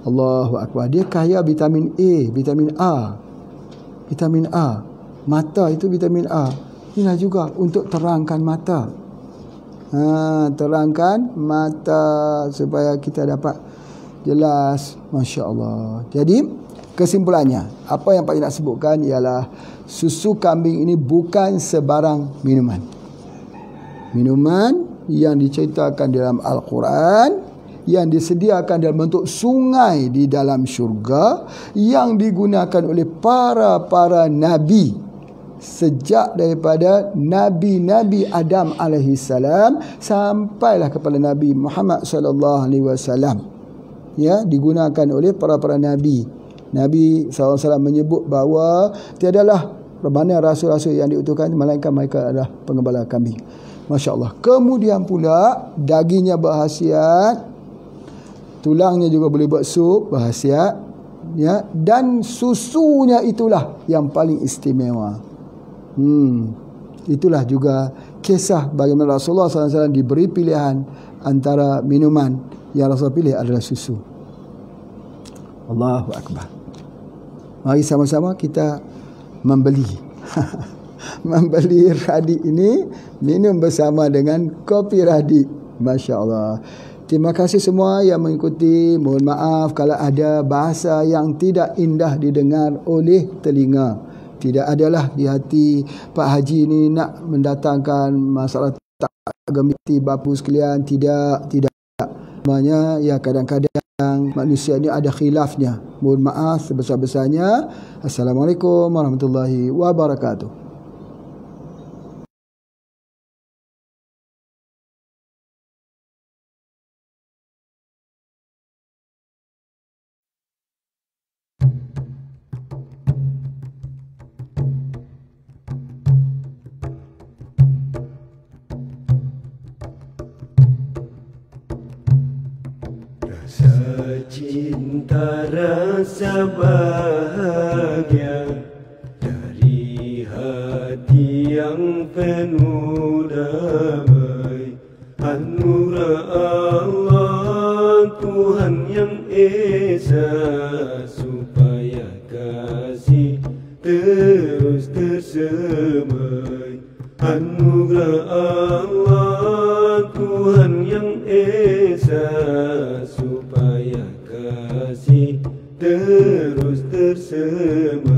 Allahu Akbar. Dia kaya vitamin A, vitamin A. Vitamin A. Mata itu vitamin A. Inilah juga untuk terangkan mata. Terangkan mata supaya kita dapat jelas. Masya Allah. Jadi kesimpulannya, apa yang Pak Ji nak sebutkan ialah susu kambing ini bukan sebarang minuman. Minuman yang diceritakan dalam Al-Quran, yang disediakan dalam bentuk sungai di dalam syurga, yang digunakan oleh para nabi sejak daripada Nabi Adam alaihissalam sampailah kepada Nabi Muhammad sallallahu alaihi wasallam. Ya, digunakan oleh para nabi. Nabi SAW menyebut bahawa tiadalah mana rasul-rasul yang diutuskan melainkan mereka adalah pengembala kambing. Masya Allah. Kemudian pula dagingnya berkhasiat, tulangnya juga boleh buat sup, berkhasiat, ya, dan susunya itulah yang paling istimewa. Itulah juga kisah bagaimana Rasulullah SAW diberi pilihan antara minuman, yang Rasul pilih adalah susu. Allahu Akbar. Mari sama-sama kita membeli Radik ini, minum bersama dengan kopi Radik. Masya Allah. Terima kasih semua yang mengikuti. Mohon maaf kalau ada bahasa yang tidak indah didengar oleh telinga. Tidak adalah di hati Pak Haji ini nak mendatangkan masalah tak gemiti bapa sekalian. Tidak. Namanya, ya, kadang-kadang manusia ini ada khilafnya. Mohon maaf sebesar-besarnya. Assalamualaikum warahmatullahi wabarakatuh. Cinta rasa bahagia dari hati yang penuh damai. Anugerah Allah Tuhan yang Esa, supaya kasih terus tersemai. Anugerah Allah Tuhan yang Esa, supaya kasih terus tersemai.